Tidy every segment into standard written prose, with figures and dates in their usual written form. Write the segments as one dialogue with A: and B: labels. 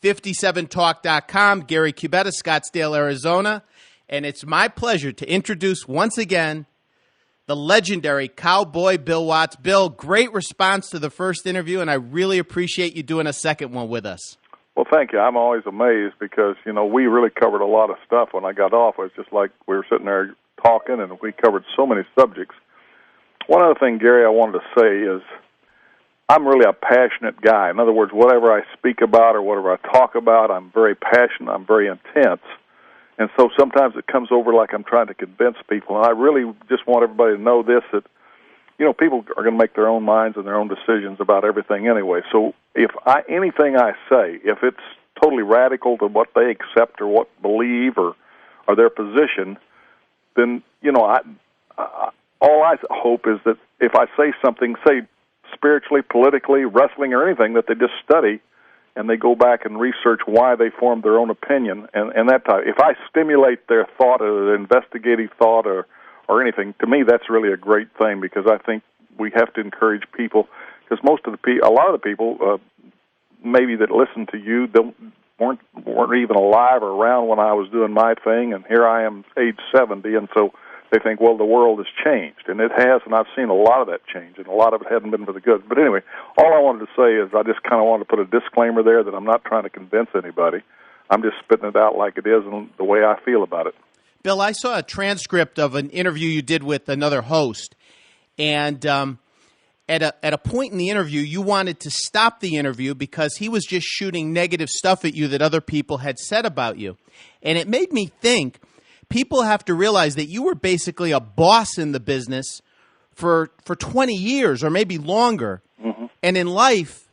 A: 57talk.com. Gary Cubetta, Scottsdale, Arizona. And it's my pleasure to introduce once again the legendary Cowboy Bill Watts. Bill, great response to the first interview, and I really appreciate you doing a second one with us.
B: Well, thank you. I'm always amazed because, we really covered a lot of stuff when I got off. It was just like we were sitting there talking, and we covered so many subjects. One other thing, Gary, I wanted to say is I'm really a passionate guy. In other words, whatever I speak about or whatever I talk about, I'm very passionate, I'm very intense. And so sometimes it comes over like I'm trying to convince people. And I really just want everybody to know this, that, people are going to make their own minds and their own decisions about everything anyway. So anything I say, if it's totally radical to what they accept or what believe or their position, then, all I hope is that if I say something, say spiritually, politically, wrestling, or anything, that they just study and they go back and research why they formed their own opinion and that type. If I stimulate their thought or their investigative thought or anything, to me that's really a great thing because I think we have to encourage people because a lot of the people maybe that listen to you weren't even alive or around when I was doing my thing, and here I am, age 70, and so they think, well, the world has changed, and it has, and I've seen a lot of that change, and a lot of it hasn't been for the good. But anyway, all I wanted to say is I just kind of wanted to put a disclaimer there that I'm not trying to convince anybody. I'm just spitting it out like it is and the way I feel about it.
A: Bill, I saw a transcript of an interview you did with another host, and at a point in the interview, you wanted to stop the interview because he was just shooting negative stuff at you that other people had said about you. And it made me think, people have to realize that you were basically a boss in the business for 20 years or maybe longer. Mm-hmm. And in life,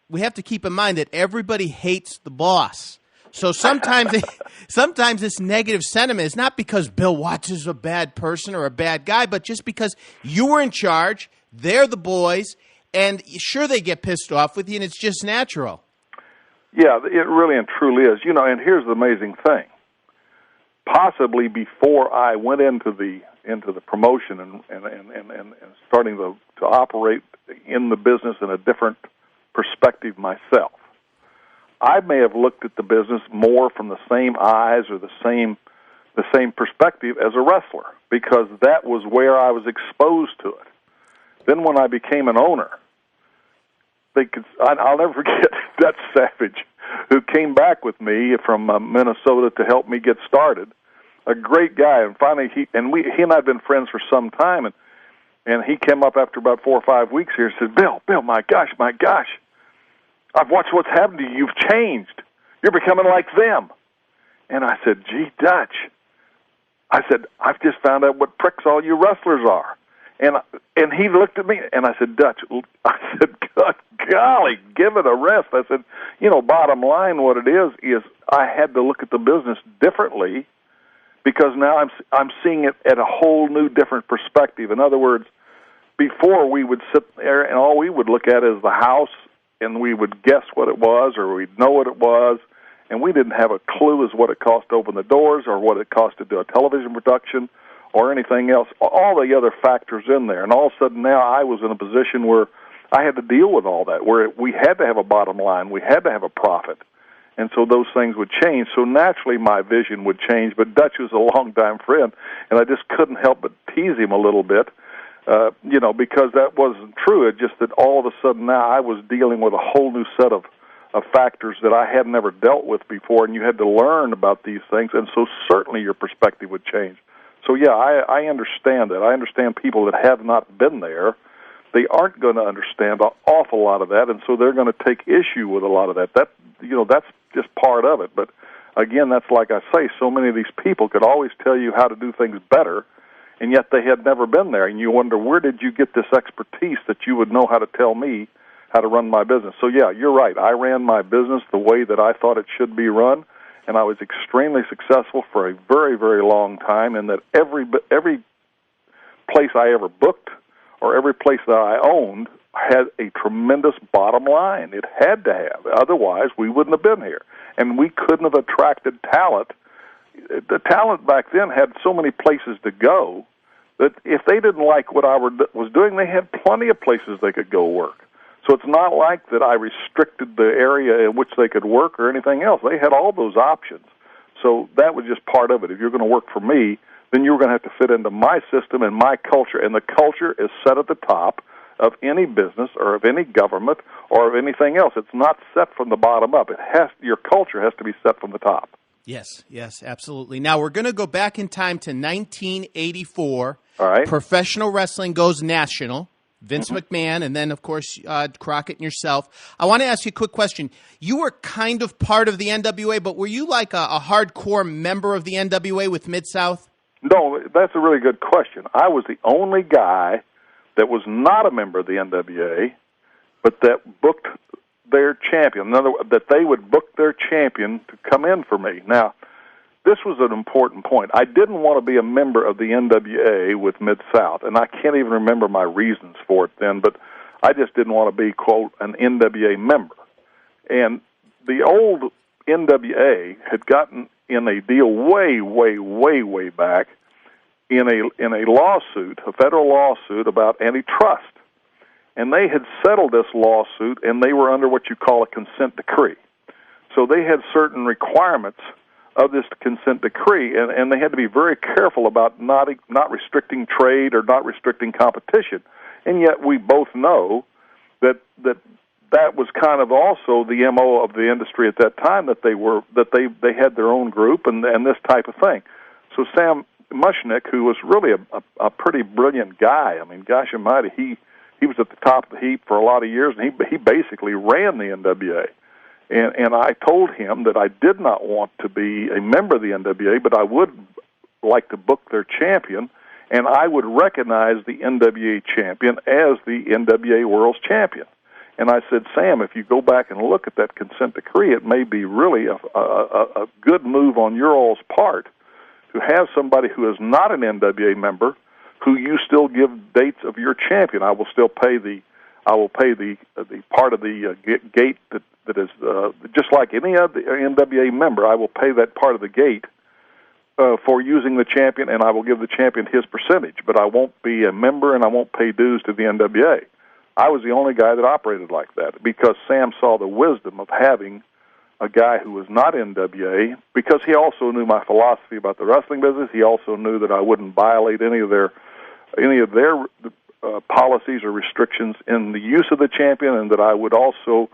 A: we have to keep in mind that everybody hates the boss. So sometimes this negative sentiment is not because Bill Watts is a bad person or a bad guy, but just because you were in charge, they're the boys, and sure, they get pissed off with you, and it's just natural.
B: Yeah, it really and truly is. And here's the amazing thing. Possibly before I went into the promotion and starting to operate in the business in a different perspective myself, I may have looked at the business more from the same eyes or the same perspective as a wrestler because that was where I was exposed to it. Then when I became an owner, I'll never forget that Savage who came back with me from Minnesota to help me get started. A great guy, and finally he and I had been friends for some time, and he came up after about 4 or 5 weeks here and said, Bill, my gosh, I've watched what's happened to you. You've changed. You're becoming like them. And I said, gee, Dutch. I said, I've just found out what pricks all you wrestlers are. And he looked at me, and I said, Dutch, good golly, give it a rest. I said, bottom line, what it is I had to look at the business differently because now I'm seeing it at a whole new different perspective. In other words, before we would sit there and all we would look at is the house, and we would guess what it was or we'd know what it was, and we didn't have a clue as what it cost to open the doors or what it cost to do a television production or anything else, all the other factors in there. And all of a sudden now I was in a position where I had to deal with all that, where we had to have a bottom line, we had to have a profit. And so those things would change. So naturally my vision would change, but Dutch was a longtime friend, and I just couldn't help but tease him a little bit, because that wasn't true. It's just that all of a sudden now I was dealing with a whole new set of factors that I had never dealt with before, and you had to learn about these things, and so certainly your perspective would change. So, yeah, I understand that. I understand people that have not been there. They aren't going to understand an awful lot of that, and so they're going to take issue with a lot of that. That's just part of it. But, again, that's like I say, so many of these people could always tell you how to do things better, and yet they had never been there. And you wonder, where did you get this expertise that you would know how to tell me how to run my business? So, yeah, you're right. I ran my business the way that I thought it should be run, and I was extremely successful for a very, very long time, and that every place I ever booked or every place that I owned had a tremendous bottom line. It had to have. Otherwise, we wouldn't have been here. And we couldn't have attracted talent. The talent back then had so many places to go that if they didn't like what I was doing, they had plenty of places they could go work. So it's not like that I restricted the area in which they could work or anything else. They had all those options. So that was just part of it. If you're going to work for me, then you're going to have to fit into my system and my culture. And the culture is set at the top of any business or of any government or of anything else. It's not set from the bottom up. Your culture has to be set from the top.
A: Yes, absolutely. Now, we're going to go back in time to 1984.
B: All right.
A: Professional wrestling goes national. Vince McMahon, and then, of course, Crockett and yourself. I want to ask you a quick question. You were kind of part of the NWA, but were you like a hardcore member of the NWA with Mid-South?
B: No, that's a really good question. I was the only guy that was not a member of the NWA, but that booked their champion. In other words, that they would book their champion to come in for me. Now, this was an important point. I didn't want to be a member of the NWA with Mid-South, and I can't even remember my reasons for it then, but I just didn't want to be, quote, an NWA member. And the old NWA had gotten in a deal way back in a lawsuit, a federal lawsuit about antitrust. And they had settled this lawsuit, and they were under what you call a consent decree. So they had certain requirements of this consent decree, and they had to be very careful about not restricting trade or not restricting competition. And yet we both know that was kind of also the MO of the industry at that time, that they had their own group and this type of thing. So Sam Mushnick, who was really a pretty brilliant guy, I mean, gosh almighty, he was at the top of the heap for a lot of years, and he basically ran the NWA. And I told him that I did not want to be a member of the NWA, but I would like to book their champion, and I would recognize the NWA champion as the NWA World's Champion. And I said, Sam, if you go back and look at that consent decree, it may be really a good move on your all's part to have somebody who is not an NWA member who you still give dates of your champion. I will pay the part of the gate that is just like any other NWA member. I will pay that part of the gate for using the champion, and I will give the champion his percentage. But I won't be a member, and I won't pay dues to the NWA. I was the only guy that operated like that because Sam saw the wisdom of having a guy who was not NWA, because he also knew my philosophy about the wrestling business. He also knew that I wouldn't violate any of their policies or restrictions in the use of the champion, and that I would also,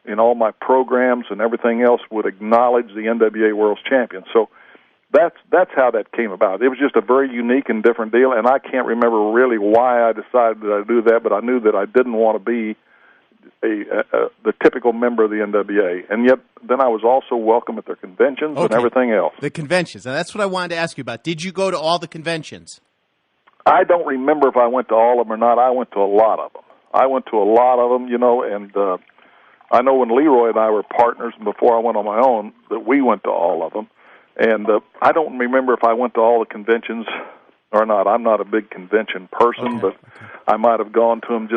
B: in all my programs and everything else, would acknowledge the NWA World's Champion. So that's how that came about. It was just a very unique and different deal, and I can't remember really why I decided that I'd do that, but I knew that I didn't want to be the typical member of the NWA. And yet then I was also welcome at their conventions and everything else.
A: The conventions, and that's what I wanted to ask you about. Did you go to all the conventions?
B: I don't remember if I went to all of them or not. I went to a lot of them. And I know when Leroy and I were partners, and before I went on my own, that we went to all of them. And I don't remember if I went to all the conventions or not. I'm not a big convention person, but I might have gone to them.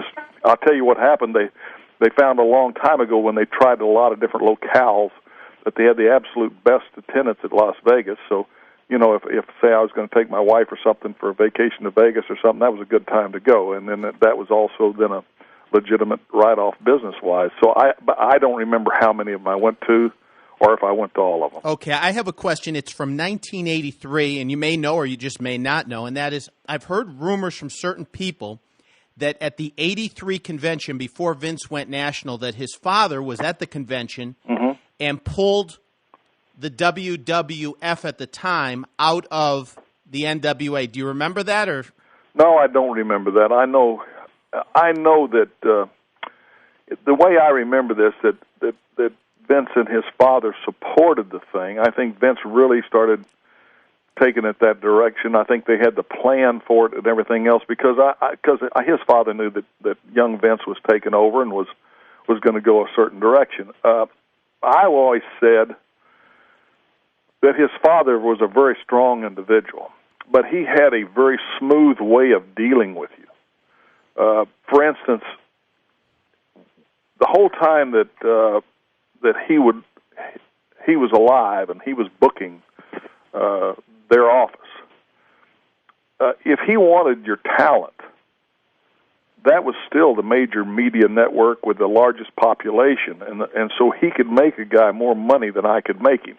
B: I'll tell you what happened. They found a long time ago, when they tried a lot of different locales, that they had the absolute best attendance at Las Vegas. So, if say I was going to take my wife or something for a vacation to Vegas or something, that was a good time to go. And then that was also then a legitimate write-off business-wise. So I don't remember how many of them I went to, or if I went to all of them.
A: Okay, I have a question. It's from 1983, and you may know or you just may not know, and that is, I've heard rumors from certain people that at the 83 convention, before Vince went national, that his father was at the convention and pulled the WWF at the time out of the NWA. Do you remember that? Or
B: no, I don't remember that. I know that the way I remember this, that Vince and his father supported the thing. I think Vince really started taking it that direction. I think they had the plan for it and everything else, because his father knew that young Vince was taking over and was going to go a certain direction. I've always said that his father was a very strong individual, but he had a very smooth way of dealing with you. For instance, the whole time that he was alive and he was booking their office, if he wanted your talent, that was still the major media network with the largest population, and so he could make a guy more money than I could make him.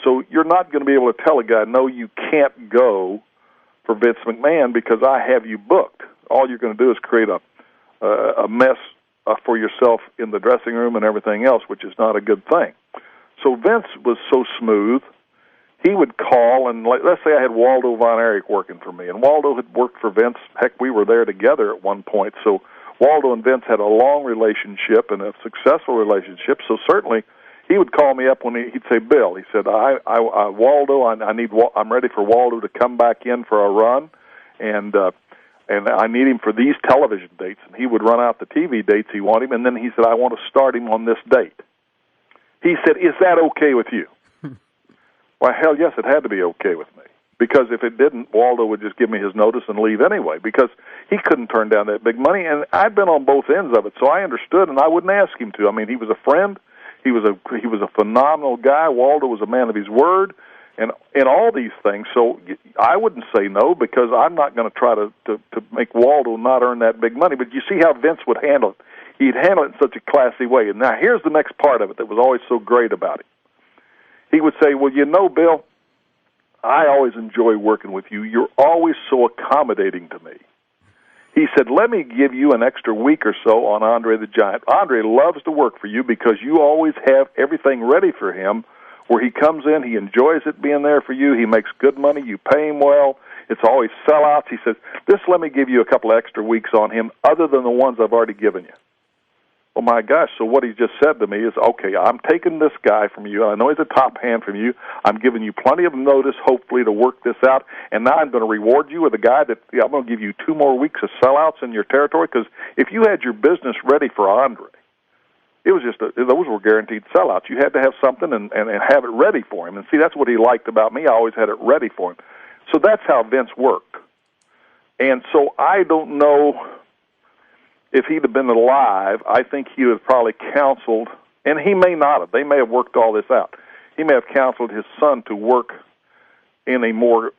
B: So you're not going to be able to tell a guy, no, you can't go for Vince McMahon because I have you booked. All you're going to do is create a mess for yourself in the dressing room and everything else, which is not a good thing. So Vince was so smooth, he would call, and let's say I had Waldo Von Erich working for me, and Waldo had worked for Vince. Heck, we were there together at one point. So Waldo and Vince had a long relationship and a successful relationship. So certainly he would call me up when he'd say, Bill, he said, Waldo, I'm ready for Waldo to come back in for a run, and I need him for these television dates. And he would run out the TV dates he wanted him, and then he said, I want to start him on this date. He said, is that okay with you? Well, hell yes, it had to be okay with me. Because if it didn't, Waldo would just give me his notice and leave anyway, because he couldn't turn down that big money. And I'd been on both ends of it, so I understood, and I wouldn't ask him to. I mean, he was a friend. He was a phenomenal guy. Waldo was a man of his word, and all these things. So I wouldn't say no, because I'm not going to try to make Waldo not earn that big money. But you see how Vince would handle it. He'd handle it in such a classy way. And now here's the next part of it that was always so great about him. He would say, well, you know, Bill, I always enjoy working with you. You're always so accommodating to me. He said, let me give you an extra week or so on Andre the Giant. Andre loves to work for you because you always have everything ready for him. Where he comes in, he enjoys it being there for you. He makes good money. You pay him well. It's always sellouts. He says, just let me give you a couple of extra weeks on him other than the ones I've already given you. Well, my gosh, so what he just said to me is, okay, I'm taking this guy from you. I know he's a top hand from you. I'm giving you plenty of notice, hopefully, to work this out. And now I'm going to reward you with a guy that I'm going to give you 2 more weeks of sellouts in your territory. Because if you had your business ready for Andre, it was just those were guaranteed sellouts. You had to have something and have it ready for him. And see, that's what he liked about me. I always had it ready for him. So that's how Vince worked. And so I don't know if he'd have been alive. I think he would have probably counseled, and he may not have. They may have worked all this out. He may have counseled his son to work in a more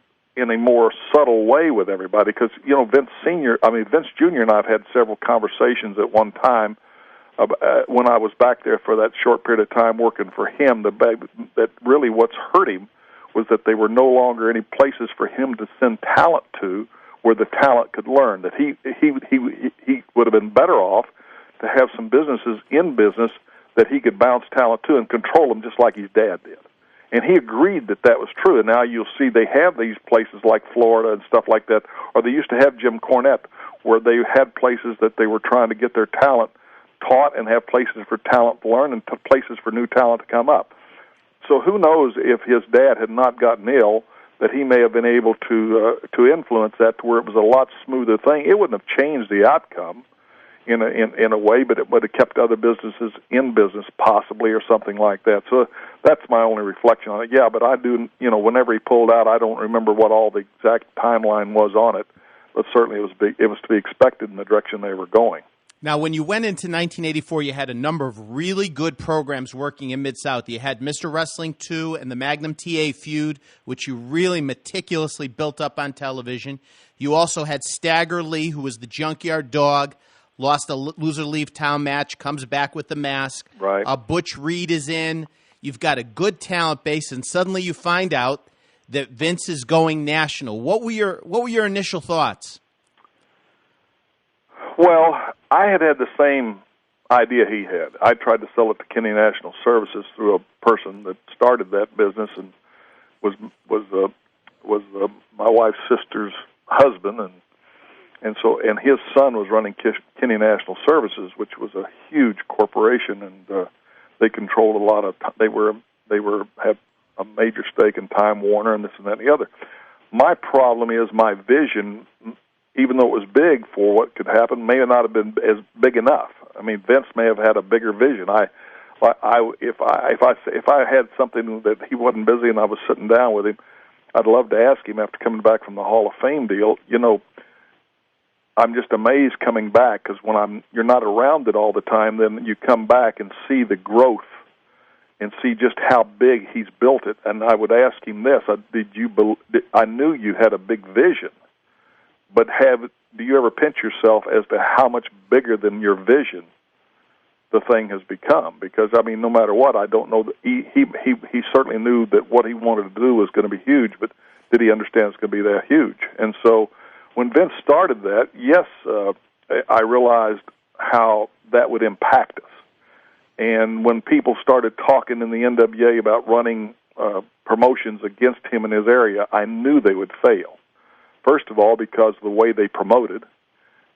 B: subtle way with everybody. Because Vince Jr. and I have had several conversations at one time. When I was back there for that short period of time working for him, that really what's hurt him was that there were no longer any places for him to send talent to where the talent could learn. That he would have been better off to have some businesses in business that he could bounce talent to and control them just like his dad did. And he agreed that was true. And now you'll see they have these places like Florida and stuff like that, or they used to have Jim Cornette, where they had places that they were trying to get their talent taught and have places for talent to learn and places for new talent to come up. So who knows if his dad had not gotten ill, that he may have been able to influence that to where it was a lot smoother thing. It wouldn't have changed the outcome in a way, but it would have kept other businesses in business possibly or something like that. So that's my only reflection on it. Yeah, but I do, whenever he pulled out, I don't remember what all the exact timeline was on it, but certainly it was to be expected in the direction they were going.
A: Now, when you went into 1984, you had a number of really good programs working in Mid-South. You had Mr. Wrestling 2 and the Magnum TA feud, which you really meticulously built up on television. You also had Stagger Lee, who was the Junkyard Dog, lost a loser leave town match, comes back with the mask.
B: Right.
A: Butch Reed is in. You've got a good talent base, and suddenly you find out that Vince is going national. What were your initial thoughts?
B: Well, I had the same idea he had. I tried to sell it to Kenny National Services through a person that started that business and was my wife's sister's husband, and his son was running Kenny National Services, which was a huge corporation, and they controlled a lot of. They had a major stake in Time Warner and this and that and the other. My problem is my vision. Even though it was big for what could happen, may not have been as big enough. I mean, Vince may have had a bigger vision. If I had something that he wasn't busy and I was sitting down with him, I'd love to ask him after coming back from the Hall of Fame deal. I'm just amazed coming back because when you're not around it all the time, then you come back and see the growth and see just how big he's built it. And I would ask him this: I knew you had a big vision. But do you ever pinch yourself as to how much bigger than your vision the thing has become? Because, I mean, no matter what, I don't know that he certainly knew that what he wanted to do was going to be huge, but did he understand it's going to be that huge? And so when Vince started that, yes, I realized how that would impact us. And when people started talking in the NWA about running promotions against him in his area, I knew they would fail. First of all, because of the way they promoted,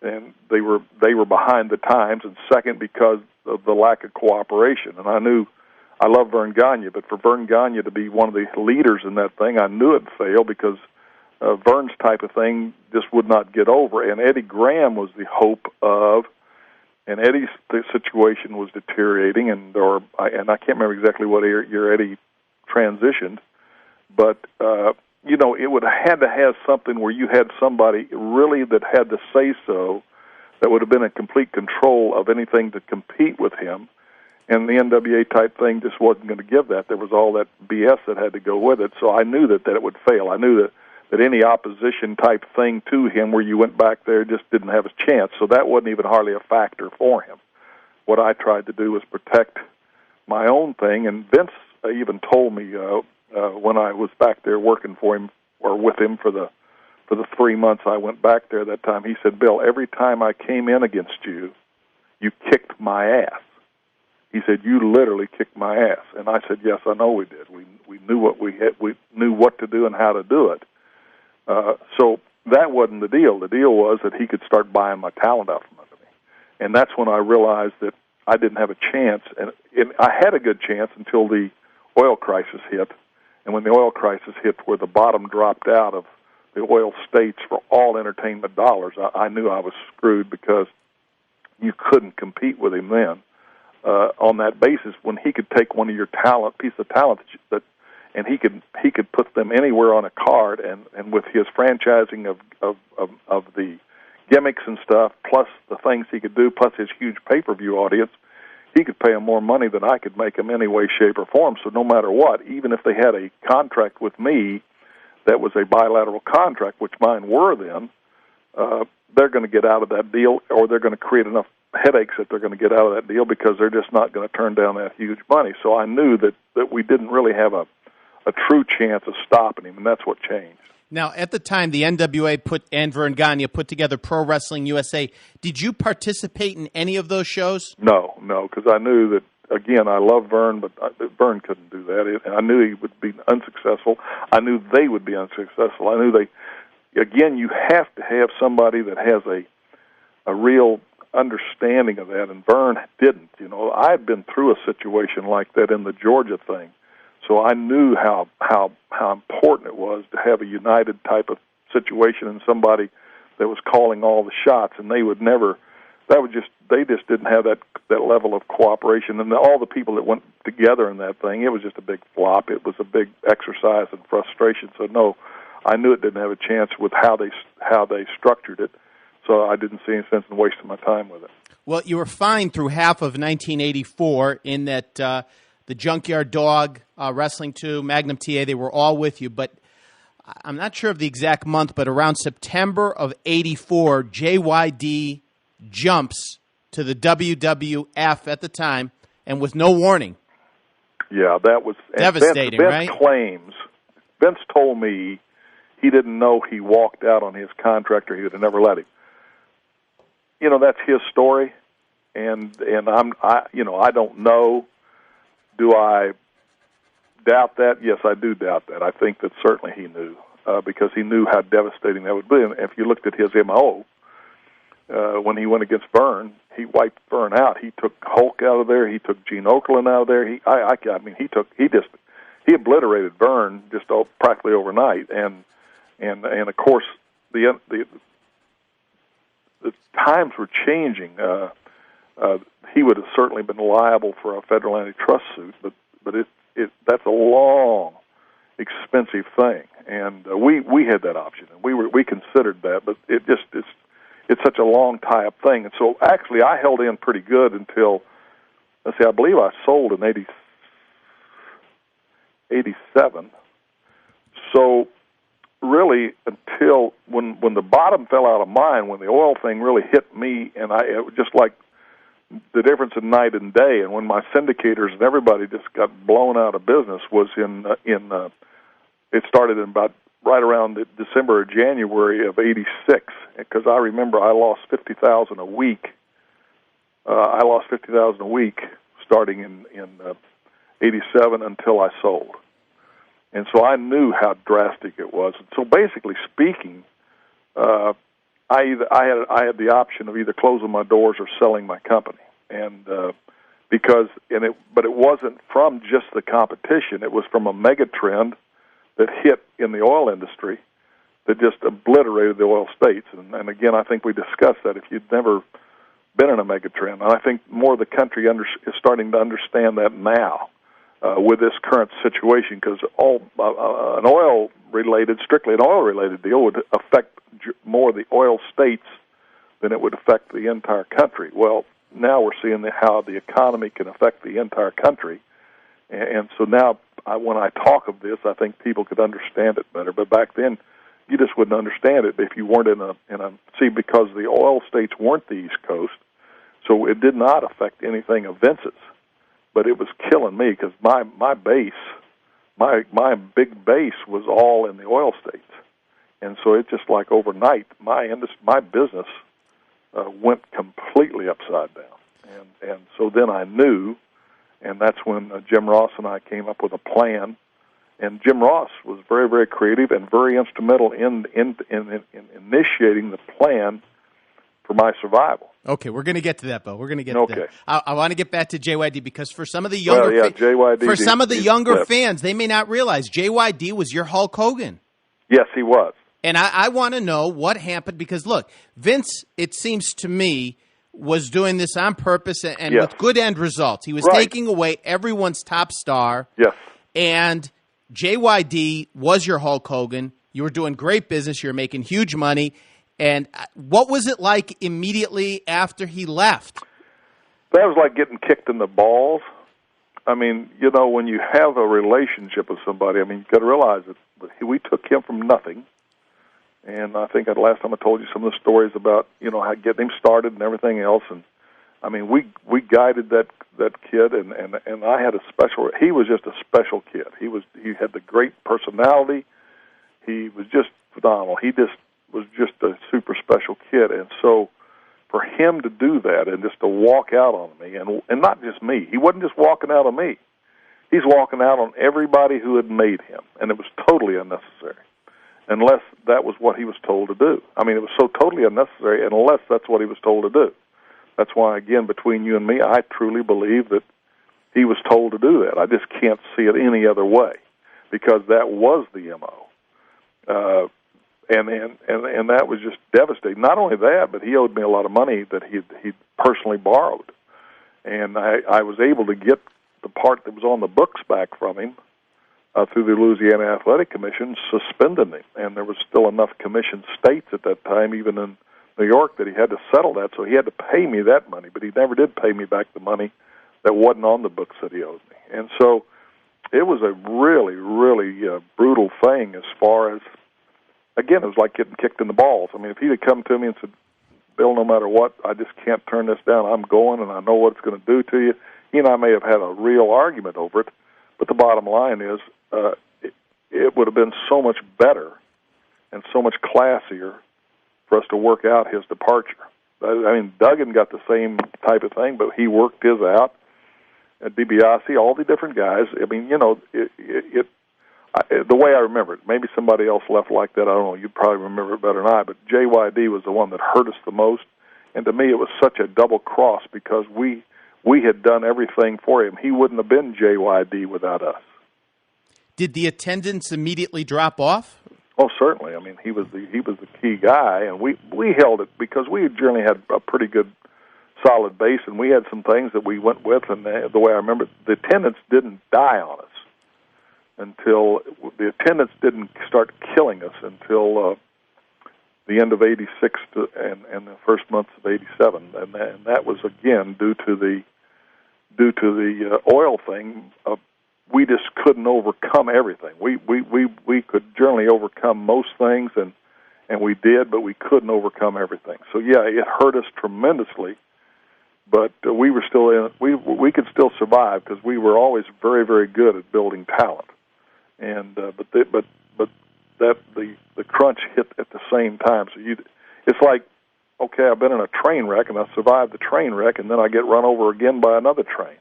B: and they were behind the times, and second, because of the lack of cooperation. And I love Vern Gagne, but for Vern Gagne to be one of the leaders in that thing, I knew it'd fail because Vern's type of thing just would not get over. And Eddie Graham was the hope of, and Eddie's situation was deteriorating, and I can't remember exactly what year Eddie transitioned, but it would have had to have something where you had somebody really that had the say-so, that would have been in complete control of anything to compete with him. And the NWA type thing just wasn't going to give that. There was all that BS that had to go with it. So I knew that it would fail. I knew that any opposition type thing to him where you went back there just didn't have a chance. So that wasn't even hardly a factor for him. What I tried to do was protect my own thing. And Vince even told me when I was back there working for him or with him for the 3 months I went back there that time, he said, "Bill, every time I came in against you, you kicked my ass." He said, "You literally kicked my ass." And I said, "Yes, I know we did. We knew what we knew what to do and how to do it." So that wasn't the deal. The deal was that he could start buying my talent out from under me. And that's when I realized that I didn't have a chance. And I had a good chance until the oil crisis hit. And when the oil crisis hit, where the bottom dropped out of the oil states for all entertainment dollars, I knew I was screwed, because you couldn't compete with him then on that basis. When he could take one of your piece of talent and he could put them anywhere on a card, and with his franchising of the gimmicks and stuff, plus the things he could do, plus his huge pay-per-view audience, he could pay them more money than I could make them any way, shape, or form. So no matter what, even if they had a contract with me that was a bilateral contract, which mine were then, they're going to get out of that deal, or they're going to create enough headaches that they're going to get out of that deal, because they're just not going to turn down that huge money. So I knew that we didn't really have a true chance of stopping him, and that's what changed.
A: Now, at the time, the NWA and Vern Gagne put together Pro Wrestling USA. Did you participate in any of those shows? No,
B: because I knew that, again, I love Vern, but Vern couldn't do that. I knew he would be unsuccessful. I knew they would be unsuccessful. I knew again, you have to have somebody that has a real understanding of that, and Vern didn't. I had been through a situation like that in the Georgia thing. So I knew how important it was to have a united type of situation and somebody that was calling all the shots, and they just didn't have that level of cooperation. And all the people that went together in that thing, it was just a big flop. It was a big exercise in frustration. So no, I knew it didn't have a chance with how they structured it. So I didn't see any sense in wasting my time with it.
A: Well, you were fine through half of 1984 in that the Junkyard Dog, Wrestling 2, Magnum TA, they were all with you. But I'm not sure of the exact month, but around September of 84, JYD jumps to the WWF at the time, and with no warning.
B: Yeah, that was
A: devastating,
B: Vince claims, Vince told me he didn't know he walked out on his contract, or he would have never let him. That's his story, and I don't know. Do I doubt that? Yes, I do doubt that. I think that certainly he knew, because he knew how devastating that would be. And if you looked at his MO, when he went against Vern, he wiped Vern out. He took Hulk out of there. He took Gene Okerlund out of there. He obliterated Vern just practically overnight. And of course the times were changing. He would have certainly been liable for a federal antitrust suit, but that's a long, expensive thing, and we had that option, and we considered that, but it's such a long tie-up thing, and so actually I held in pretty good until, I believe I sold in 87. So really, really until when the bottom fell out of mine, when the oil thing really hit me, and it was just like the difference in night and day. And when my syndicators and everybody just got blown out of business was it started in about right around December or January of '86, because I remember I lost $50,000 a week. I lost $50,000 a week starting in '87 until I sold. And so I knew how drastic it was. And so basically speaking, I had the option of either closing my doors or selling my company. And but it wasn't from just the competition. It was from a mega trend that hit in the oil industry that just obliterated the oil states. And again, I think we discussed that if you'd never been in a mega trend. And I think more of the country is starting to understand that now. With this current situation, because strictly an oil-related deal would affect more of the oil states than it would affect the entire country. Well, now we're seeing how the economy can affect the entire country, and so now when I talk of this, I think people could understand it better. But back then, you just wouldn't understand it if you weren't because the oil states weren't the East Coast, so it did not affect anything of Vince's. But it was killing me because my base, my big base was all in the oil states, and so it just like overnight my business went completely upside down, and so then I knew, and that's when Jim Ross and I came up with a plan, and Jim Ross was very, very creative and very instrumental in initiating the plan for my survival.
A: Okay, we're going to get to that, Bo. We're going to get to that. I want to get back to JYD because for some of the younger fans, they may not realize JYD was your Hulk Hogan.
B: Yes, he was.
A: And I want to know what happened because, look, Vince, it seems to me, was doing this on purpose and with good end results. He was taking away everyone's top star.
B: Yes.
A: And JYD was your Hulk Hogan. You were doing great business. You were making huge money. And what was it like immediately after he left?
B: That was like getting kicked in the balls. I mean, when you have a relationship with somebody, you've got to realize that we took him from nothing. And I think last time I told you some of the stories about, how getting him started and everything else. And, we guided that kid, and I had he was just a special kid. He had the great personality. He was just phenomenal. He was just a super special kid, and so for him to do that and just to walk out on me, and not just me, he wasn't just walking out on me, he's walking out on everybody who had made him, and it was totally unnecessary, unless that was what he was told to do. It was so totally unnecessary unless that's what he was told to do. That's why, again, between you and me, I truly believe that he was told to do that. I just can't see it any other way, because that was the MO. And that was just devastating. Not only that, but he owed me a lot of money that he personally borrowed, and I was able to get the part that was on the books back from him through the Louisiana Athletic Commission, suspending him. And there was still enough commission states at that time, even in New York, that he had to settle that. So he had to pay me that money, but he never did pay me back the money that wasn't on the books that he owed me. And so it was a really, really brutal thing as far as. Again, it was like getting kicked in the balls. If he'd have come to me and said, Bill, no matter what, I just can't turn this down. I'm going, and I know what it's going to do to you. He and I may have had a real argument over it, but the bottom line is it would have been so much better and so much classier for us to work out his departure. Duggan got the same type of thing, but he worked his out. DiBiase, all the different guys. The way I remember it, maybe somebody else left like that, I don't know, you'd probably remember it better than I, but JYD was the one that hurt us the most, and to me it was such a double cross because we had done everything for him. He wouldn't have been JYD without us.
A: Did the attendance immediately drop off?
B: Oh, certainly. He was the key guy, and we held it because we generally had a pretty good solid base, and we had some things that we went with, and the way I remember it, the attendance didn't die on us. Until the attendance didn't start killing us until the end of '86 and the first months of '87, and that was again due to the oil thing we just couldn't overcome everything. We could generally overcome most things, and we did, but we couldn't overcome everything. So yeah, it hurt us tremendously, but we were still in. We could still survive because we were always very, very good at building talent. And but that the crunch hit at the same time. So it's like, okay, I've been in a train wreck and I survived the train wreck, and then I get run over again by another train.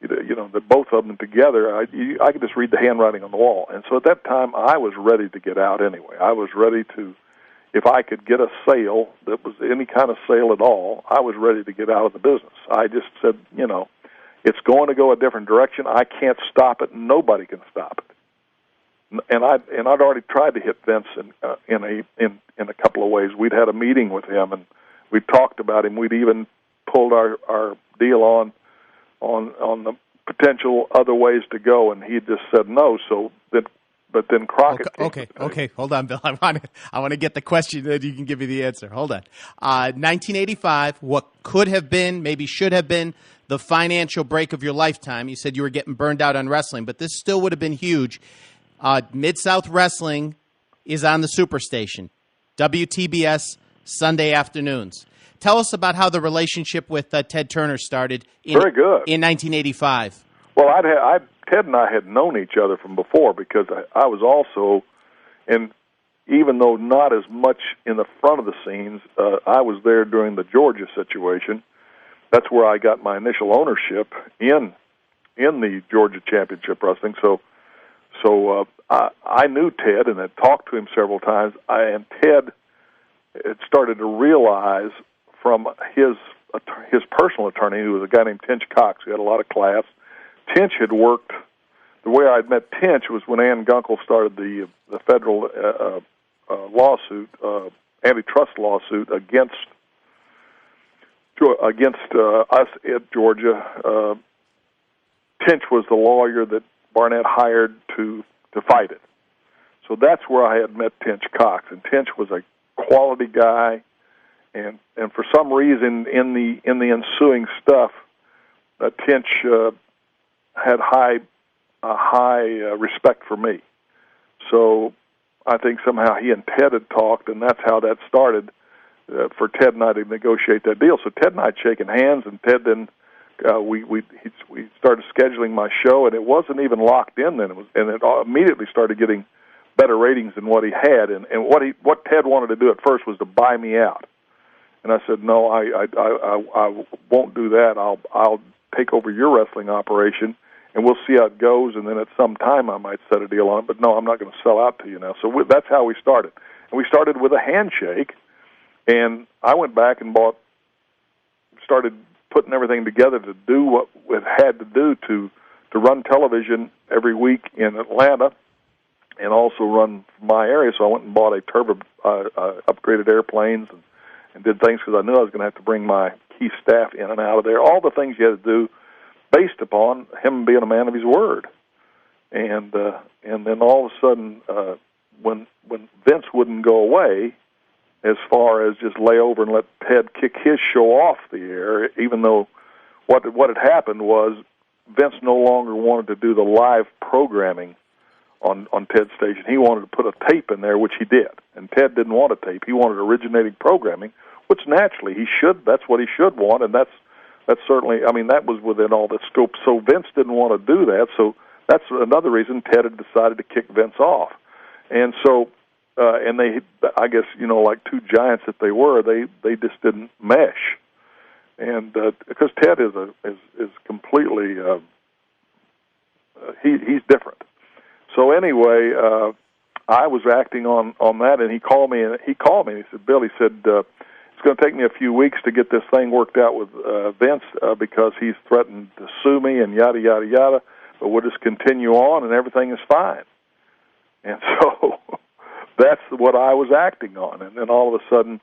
B: You know, the both of them together, I could just read the handwriting on the wall. And so at that time, I was ready to get out anyway. I was ready to, if I could get a sale that was any kind of sale at all, I was ready to get out of the business. I just said, you know, it's going to go a different direction. I can't stop it. Nobody can stop it. And I'd already tried to hit Vince in a couple of ways. We'd had a meeting with him, and we talked about him. We'd even pulled our deal on the potential other ways to go, and he just said no. So but then Crockett.
A: Okay. Hold on, Bill. I want to get the question that you can give me the answer. Hold on. 1985. What could have been, maybe should have been, the financial break of your lifetime. You said you were getting burned out on wrestling, but this still would have been huge. Mid-South Wrestling is on the Superstation, WTBS, Sunday afternoons. Tell us about how the relationship with Ted Turner started
B: Very good.
A: In 1985.
B: Well, Ted and I had known each other from before because I was also, and even though not as much in the front of the scenes, I was there during the Georgia situation. That's where I got my initial ownership in the Georgia Championship Wrestling. So I knew Ted and had talked to him several times. And Ted had started to realize from his personal attorney, who was a guy named Tinch Cox, who had a lot of class. Tinch had worked. The way I'd met Tinch was when Ann Gunkel started the federal lawsuit, antitrust lawsuit against us at Georgia. Tinch was the lawyer that Barnett hired to fight it. So that's where I had met Tinch Cox, and Tinch was a quality guy, and for some reason in the ensuing stuff, Tinch had high respect for me. So I think somehow he and Ted had talked, and that's how that started for Ted and I to negotiate that deal. So Ted and I had shaken hands, and Ted then we started scheduling my show, and it wasn't even locked in then. It immediately started getting better ratings than what he had. And what Ted wanted to do at first was to buy me out, and I said no, I won't do that. I'll take over your wrestling operation, and we'll see how it goes. And then at some time I might set a deal on it. But no, I'm not going to sell out to you now. So that's how we started, and we started with a handshake. And I went back and started putting everything together to do what it had to do to run television every week in Atlanta and also run my area. So I went and bought a upgraded airplanes and did things because I knew I was going to have to bring my key staff in and out of there. All the things you had to do based upon him being a man of his word. And then all of a sudden, when Vince wouldn't go away, as far as just lay over and let Ted kick his show off the air, even though what had happened was Vince no longer wanted to do the live programming on Ted's station. He wanted to put a tape in there, which he did. And Ted didn't want a tape. He wanted originating programming, which naturally that's what he should want, and that's certainly, I mean, that was within all the scope. So Vince didn't want to do that, so that's another reason Ted had decided to kick Vince off. And so and they, I guess, like two giants that they were, they just didn't mesh. And because Ted is completely, he's different. So anyway, I was acting on that, and he called me and he said, Bill, it's going to take me a few weeks to get this thing worked out with Vince because he's threatened to sue me and yada, yada, yada, but we'll just continue on and everything is fine. And so that's what I was acting on. And then all of a sudden,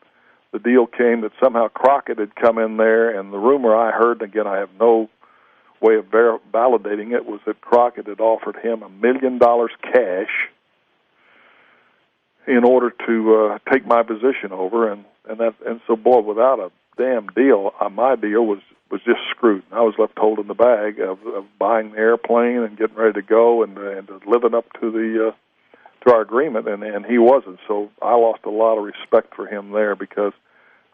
B: the deal came that somehow Crockett had come in there, and the rumor I heard, and again, I have no way of validating it, was that Crockett had offered him $1 million cash in order to take my position over, and so, boy, without a damn deal, my deal was just screwed. I was left holding the bag of buying the airplane and getting ready to go and living up to our agreement, and he wasn't. So I lost a lot of respect for him there because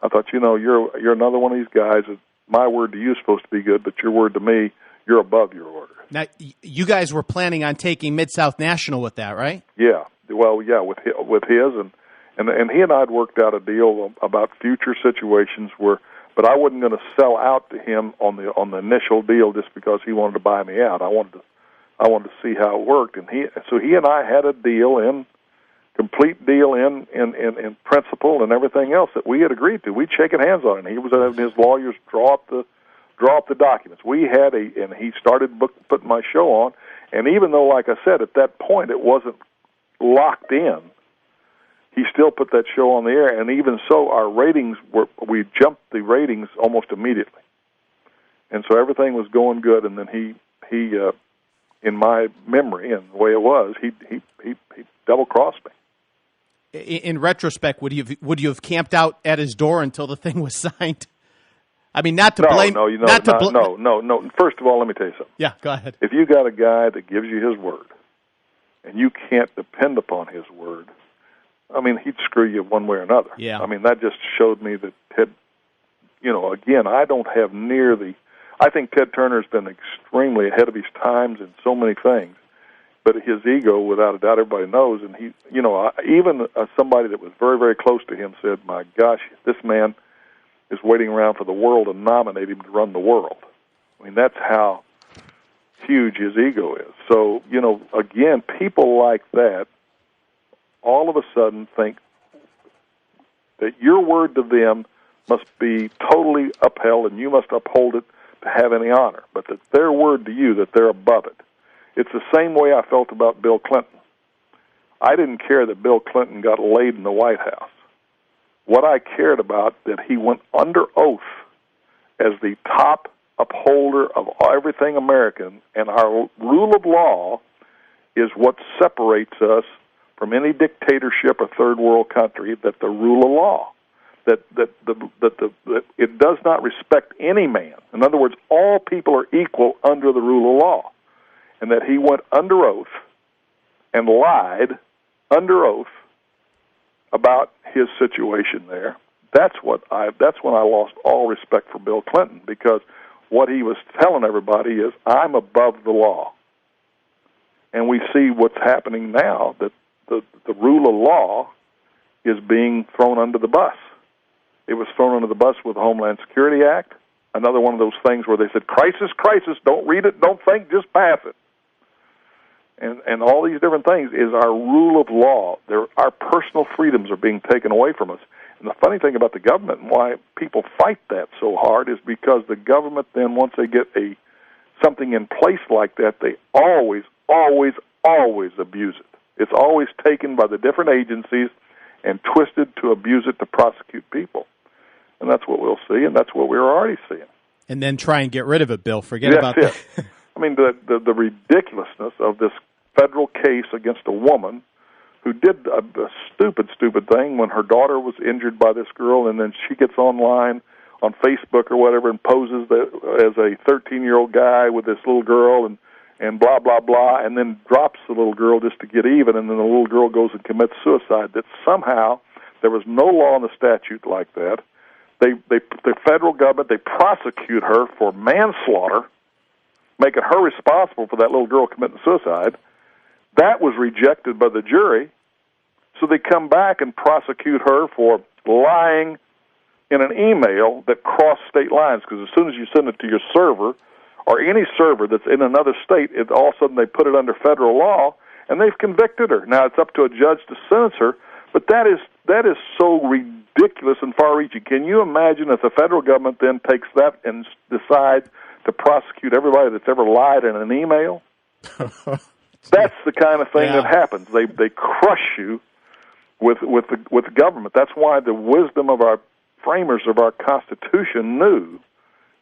B: I thought, you're another one of these guys that my word to you is supposed to be good, but your word to me, you're above your order.
A: Now, you guys were planning on taking Mid-South National with that, right?
B: Yeah. Well, yeah, with his, and he and I had worked out a deal about future situations but I wasn't going to sell out to him on the initial deal just because he wanted to buy me out. I wanted to see how it worked, and he and I had a deal complete deal in principle and everything else that we had agreed to. We'd shaken hands on it. And he was having his lawyers draw up the documents. And he started putting my show on. And even though, like I said, at that point it wasn't locked in, he still put that show on the air. And even so, our ratings we jumped the ratings almost immediately. And so everything was going good. And then he in my memory and the way it was, he double crossed me.
A: In retrospect, would you have camped out at his door until the thing was signed? I mean, not to blame. No. First of all, let me tell you something.
B: Yeah,
A: go ahead.
B: If you got a guy that gives you his word, and you can't depend upon his word, I mean, he'd screw you one way or another.
A: Yeah.
B: I mean, that just showed me that Ted. Again, I don't have near the. I think Ted Turner's been extremely ahead of his times in so many things. But his ego, without a doubt, everybody knows. And he, even somebody that was very, very close to him said, "My gosh, this man is waiting around for the world to nominate him to run the world." I mean, that's how huge his ego is. So, again, people like that all of a sudden think that your word to them must be totally upheld, and you must uphold it to have any honor. But that their word to you, that they're above it. It's the same way I felt about Bill Clinton. I didn't care that Bill Clinton got laid in the White House. What I cared about, that he went under oath as the top upholder of everything American, and our rule of law is what separates us from any dictatorship or third world country, that the rule of law, that it does not respect any man. In other words, all people are equal under the rule of law. And that he went under oath and lied under oath about his situation there. That's when I lost all respect for Bill Clinton, because what he was telling everybody is, I'm above the law. And we see what's happening now, that the rule of law is being thrown under the bus. It was thrown under the bus with the Homeland Security Act, another one of those things where they said, crisis, don't read it, don't think, just pass it. And all these different things is our rule of law. Our personal freedoms are being taken away from us. And the funny thing about the government and why people fight that so hard is because the government then, once they get something in place like that, they always abuse it. It's always taken by the different agencies and twisted to abuse it to prosecute people. And that's what we'll see, and that's what we're already seeing.
A: And then try and get rid of it, Bill. Forget about that.
B: I mean, the ridiculousness of this federal case against a woman who did a stupid thing when her daughter was injured by this girl, and then she gets online on Facebook or whatever and poses as a 13-year-old guy with this little girl and blah, blah, blah, and then drops the little girl just to get even, and then the little girl goes and commits suicide. That somehow there was no law in the statute like that. The federal government, they prosecute her for manslaughter, making her responsible for that little girl committing suicide. That was rejected by the jury, so they come back and prosecute her for lying in an email that crossed state lines, because as soon as you send it to your server, or any server that's in another state, all of a sudden they put it under federal law, and they've convicted her. Now it's up to a judge to sentence her, but that is so ridiculous and far-reaching. Can you imagine if the federal government then takes that and decides to prosecute everybody that's ever lied in an email? That's the kind of thing that happens. They crush you with the government. That's why the wisdom of our framers of our Constitution knew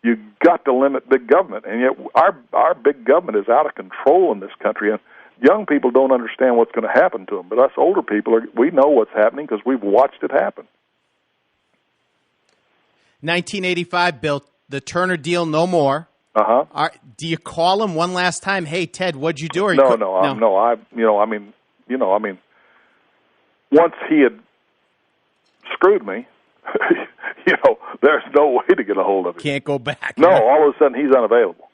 B: you got to limit big government, and yet our big government is out of control in this country, and young people don't understand what's going to happen to them. But us older people, we know what's happening because we've watched it happen.
A: 1985, Bill, the Turner deal, no more. Do you call him one last time? Hey, Ted, what'd you do? Or
B: Once he had screwed me, there's no way to get a hold of him.
A: Can't go back.
B: No, all of a sudden he's unavailable.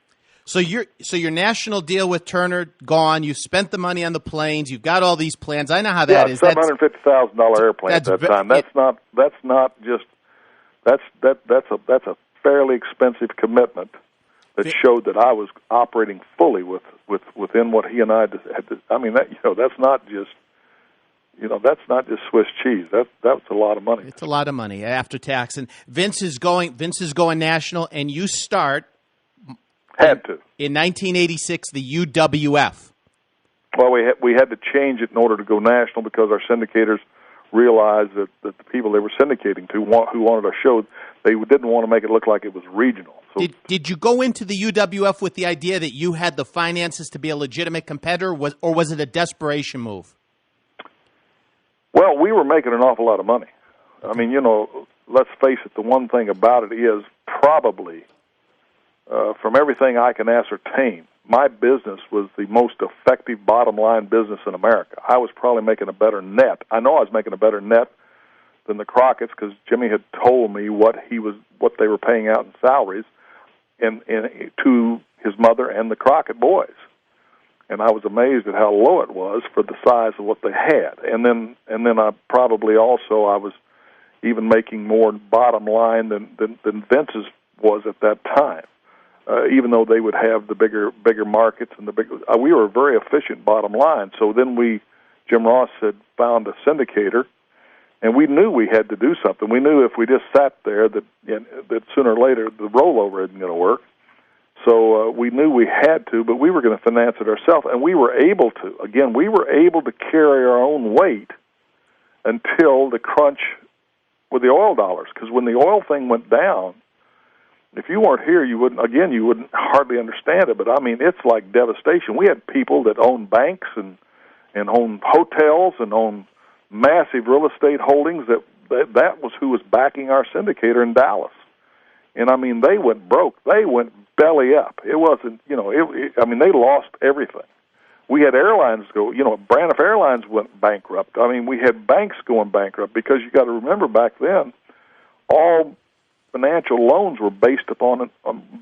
A: So your national deal with Turner gone. You spent the money on the planes. You've got all these plans. I know how that is.
B: $750,000 airplane at that time. That's a fairly expensive commitment that showed that I was operating fully within what he and I had to. I mean, that's not just Swiss cheese. That's a lot of money.
A: It's a lot of money after tax. And Vince is going national, and you start.
B: Had to.
A: In 1986, the UWF.
B: Well, we had to change it in order to go national because our syndicators realized that the people they were syndicating to who wanted our show, they didn't want to make it look like it was regional. So,
A: did you go into the UWF with the idea that you had the finances to be a legitimate competitor, or was it a desperation move?
B: Well, we were making an awful lot of money. I mean, let's face it, the one thing about it is probably, from everything I can ascertain, my business was the most effective bottom-line business in America. I was probably making a better net. I know I was making a better net than the Crockett's because Jimmy had told me what they were paying out in salaries to his mother and the Crockett boys. And I was amazed at how low it was for the size of what they had. And then I probably also I was even making more bottom line than Vince's was at that time. Even though they would have the bigger markets and we were a very efficient bottom line. So then Jim Ross had found a syndicator, and we knew we had to do something. We knew if we just sat there that sooner or later the rollover isn't going to work. So we knew we had to, but we were going to finance it ourselves, and we were able to. Again, we were able to carry our own weight until the crunch with the oil dollars, because when the oil thing went down, if you weren't here, you wouldn't hardly understand it, but I mean, it's like devastation. We had people that owned banks and owned hotels and owned massive real estate holdings that was who was backing our syndicator in Dallas. And I mean, they went broke. They went belly up. It wasn't, they lost everything. We had airlines go, Braniff Airlines went bankrupt. I mean, we had banks going bankrupt because you got to remember back then, all financial loans were based upon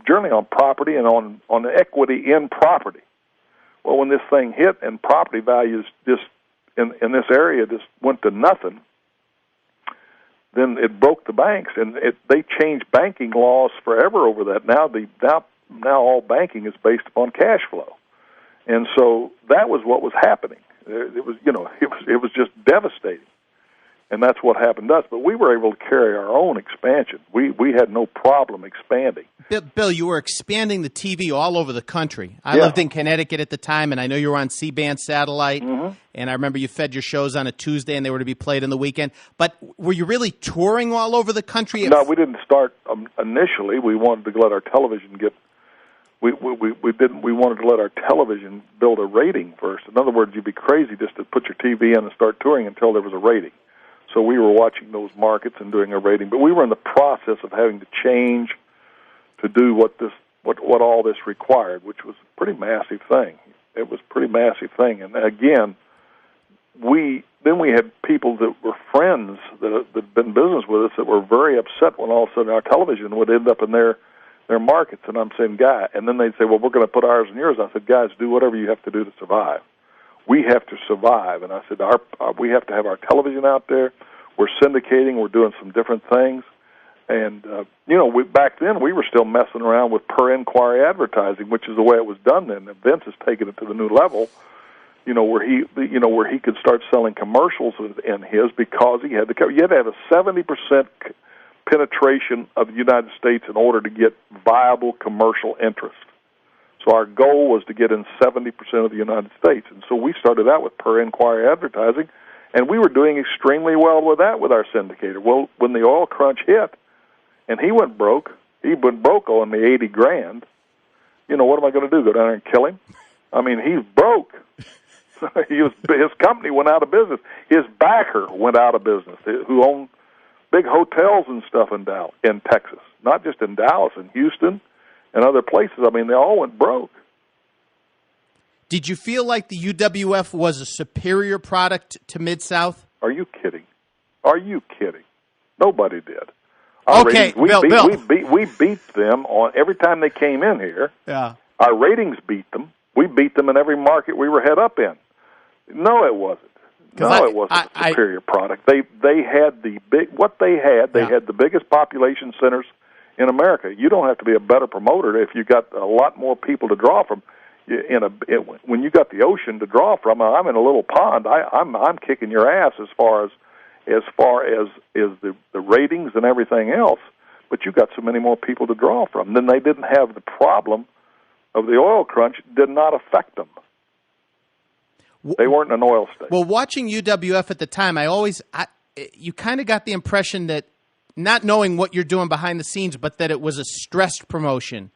B: generally on property and on equity in property. Well, when this thing hit and property values just in this area just went to nothing, then it broke the banks, and they changed banking laws forever over that. Now all banking is based upon cash flow, and so that was what was happening. It was just devastating. And that's what happened to us. But we were able to carry our own expansion. We had no problem expanding.
A: Bill, you were expanding the TV all over the country. I lived in Connecticut at the time, and I know you were on C-band satellite. Mm-hmm. And I remember you fed your shows on a Tuesday, and they were to be played on the weekend. But were you really touring all over the country?
B: No, we didn't start initially. We wanted to let our television get. We wanted to let our television build a rating first. In other words, you'd be crazy just to put your TV in and start touring until there was a rating. So we were watching those markets and doing a rating, but we were in the process of having to change to do what all this required, which was a pretty massive thing. It was a pretty massive thing, and again, we had people that were friends that had been in business with us that were very upset when all of a sudden our television would end up in their markets, and I'm saying, and then they'd say, well, we're going to put ours in yours. I said, guys, do whatever you have to do to survive. We have to survive, and I said, we have to have our television out there. We're syndicating. We're doing some different things, and back then we were still messing around with per inquiry advertising, which is the way it was done then. And Vince has taken it to the new level, where he could start selling commercials in his because he had you had to have a 70% penetration of the United States in order to get viable commercial interest. So our goal was to get in 70% of the United States. And so we started out with per-inquiry advertising, and we were doing extremely well with that with our syndicator. Well, when the oil crunch hit, and he went broke owing me $80,000, what am I going to do, go down there and kill him? I mean, he's broke. His company went out of business. His backer went out of business, who owned big hotels and stuff in Texas, not just in Dallas, in Houston and other places. I mean, they all went broke.
A: Did you feel like the UWF was a superior product to Mid-South?
B: Are you kidding? Are you kidding? Nobody did.
A: Okay, Bill.
B: We beat them on every time they came in here.
A: Yeah.
B: Our ratings beat them. We beat them in every market we were head up in. No, it wasn't. No, it wasn't a superior product. They had the big what they had. They had the biggest population centers in America. You don't have to be a better promoter if you got a lot more people to draw from. When you got the ocean to draw from, I'm in a little pond. I'm kicking your ass as far as the ratings and everything else. But you got so many more people to draw from. Then they didn't have the problem of the oil crunch. Did not affect them. They weren't an oil state.
A: Well, watching UWF at the time, you kind of got the impression that, not knowing what you're doing behind the scenes, but that it was a stressed promotion.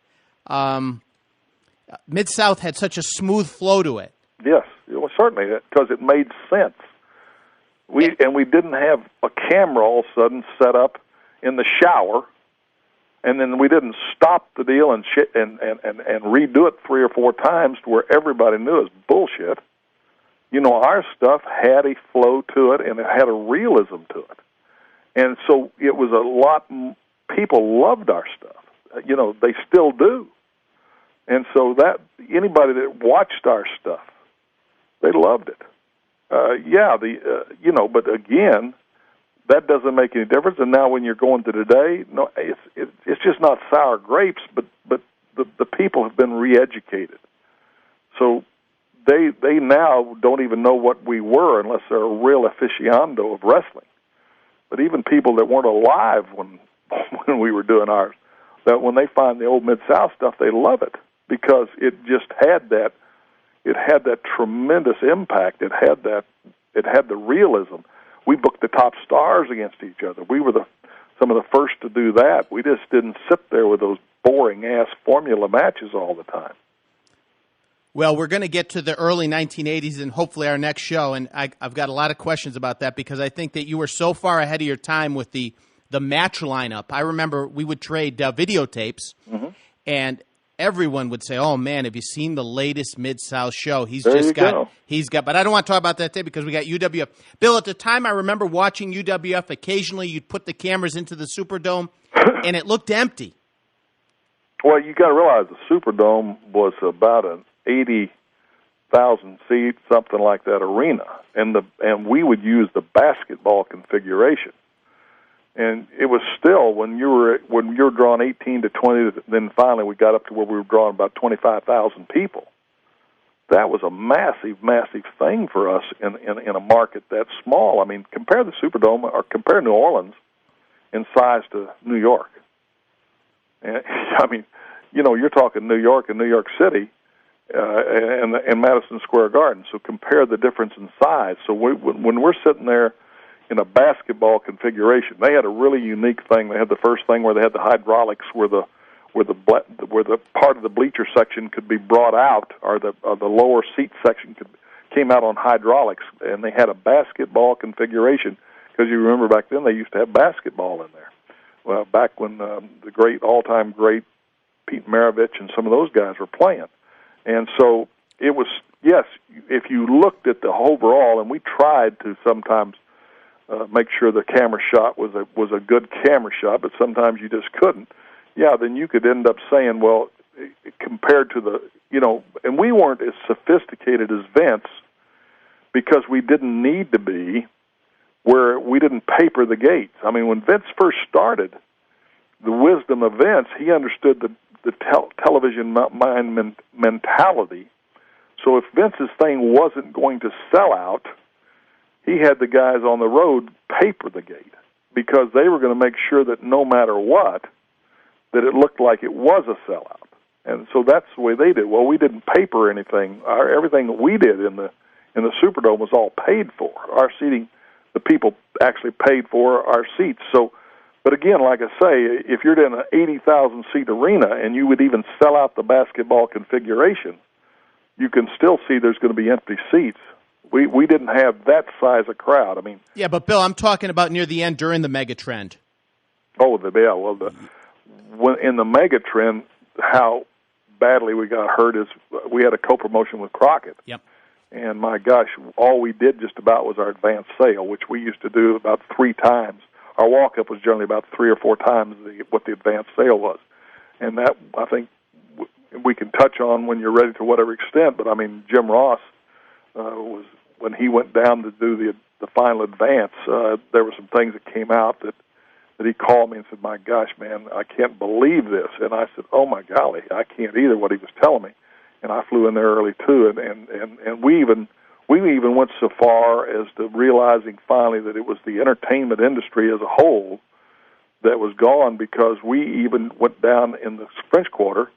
A: Mid-South had such a smooth flow to it.
B: Yes, well, certainly, because it made sense. We didn't have a camera all of a sudden set up in the shower, and then we didn't stop the deal and redo it 3 or 4 times to where everybody knew it was bullshit. You know, our stuff had a flow to it, and it had a realism to it. And so it was a lot, people loved our stuff. You know, they still do. And so that anybody that watched our stuff, they loved it. But again, that doesn't make any difference. And now when you're going to today, no, it's just not sour grapes, but the people have been re-educated. So they now don't even know what we were unless they're a real aficionado of wrestling. But even people that weren't alive when we were doing ours, that when they find the old Mid-South stuff, they love it because it just had that. It had that tremendous impact. It had the realism. We booked the top stars against each other. We were some of the first to do that. We just didn't sit there with those boring-ass formula matches all the time.
A: Well, we're going to get to the early 1980s and hopefully our next show, and I've got a lot of questions about that because I think that you were so far ahead of your time with the match lineup. I remember we would trade videotapes, and everyone would say, "Oh man, have you seen the latest Mid-South show? He's got." But I don't want to talk about that today because we got UWF. Bill, at the time, I remember watching UWF. Occasionally, you'd put the cameras into the Superdome, and it looked empty.
B: Well, you got to realize the Superdome was about an 80,000 seat, something like that, arena, and we would use the basketball configuration. And it was still when you were drawing 18 to 20. Then finally we got up to where we were drawing about 25,000 people. That was a massive, massive thing for us in a market that small. I mean, compare the Superdome or compare New Orleans in size to New York. And, I mean, you know, you're talking New York and New York City and Madison Square Garden. So compare the difference in size. So when we're sitting there in a basketball configuration, they had a really unique thing. They had the first thing where they had the hydraulics, where the part of the bleacher section could be brought out, or the lower seat section came out on hydraulics, and they had a basketball configuration because you remember back then they used to have basketball in there. Well, back when the all-time great Pete Maravich and some of those guys were playing, and so it was if you looked at the overall, and we tried to sometimes. Make sure the camera shot was a good camera shot, but sometimes you just couldn't. Yeah, then you could end up saying, well, compared to and we weren't as sophisticated as Vince because we didn't need to be, where we didn't paper the gates. I mean, when Vince first started, the wisdom of Vince, he understood the television mind mentality. So if Vince's thing wasn't going to sell out, he had the guys on the road paper the gate because they were going to make sure that no matter what, that it looked like it was a sellout. And so that's the way they did. Well, we didn't paper anything. Everything that we did in the Superdome was all paid for. Our seating, the people actually paid for our seats. So, but again, like I say, if you're in an 80,000 seat arena and you would even sell out the basketball configuration, you can still see there's going to be empty seats. We didn't have that size of crowd. I mean,
A: yeah, but Bill, I'm talking about near the end during the mega trend.
B: Oh, when in the mega trend, how badly we got hurt is we had a co-promotion with Crockett.
A: Yep.
B: And my gosh, all we did just about was our advanced sale, which we used to do about 3 times. Our walk-up was generally about 3 or 4 times what the advanced sale was. And that, I think, we can touch on when you're ready to whatever extent. But, I mean, Jim Ross was, when he went down to do the final advance, there were some things that came out that he called me and said, my gosh, man, I can't believe this. And I said, oh, my golly, I can't either, what he was telling me. And I flew in there early, too. And we even went so far as to realizing finally that it was the entertainment industry as a whole that was gone, because we even went down in the French Quarter,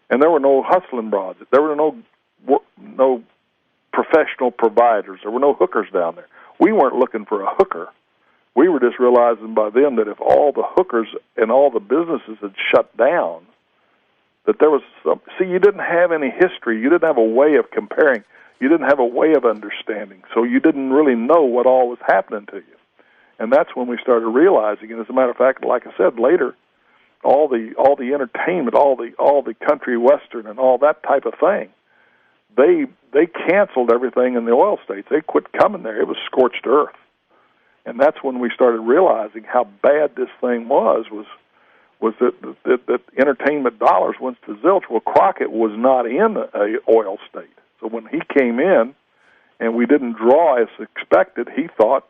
B: and there were no hustling broads. There were no professional providers. There were no hookers down there. We weren't looking for a hooker. We were just realizing by then that if all the hookers and all the businesses had shut down, that there was you didn't have any history. You didn't have a way of comparing. You didn't have a way of understanding. So you didn't really know what all was happening to you. And that's when we started realizing, and as a matter of fact, like I said later, all the entertainment, all the country western and all that type of thing, they canceled everything in the oil states. They quit coming there. It was scorched earth. And that's when we started realizing how bad this thing was that entertainment dollars went to zilch. Well, Crockett was not in a oil state. So when he came in and we didn't draw as expected, he thought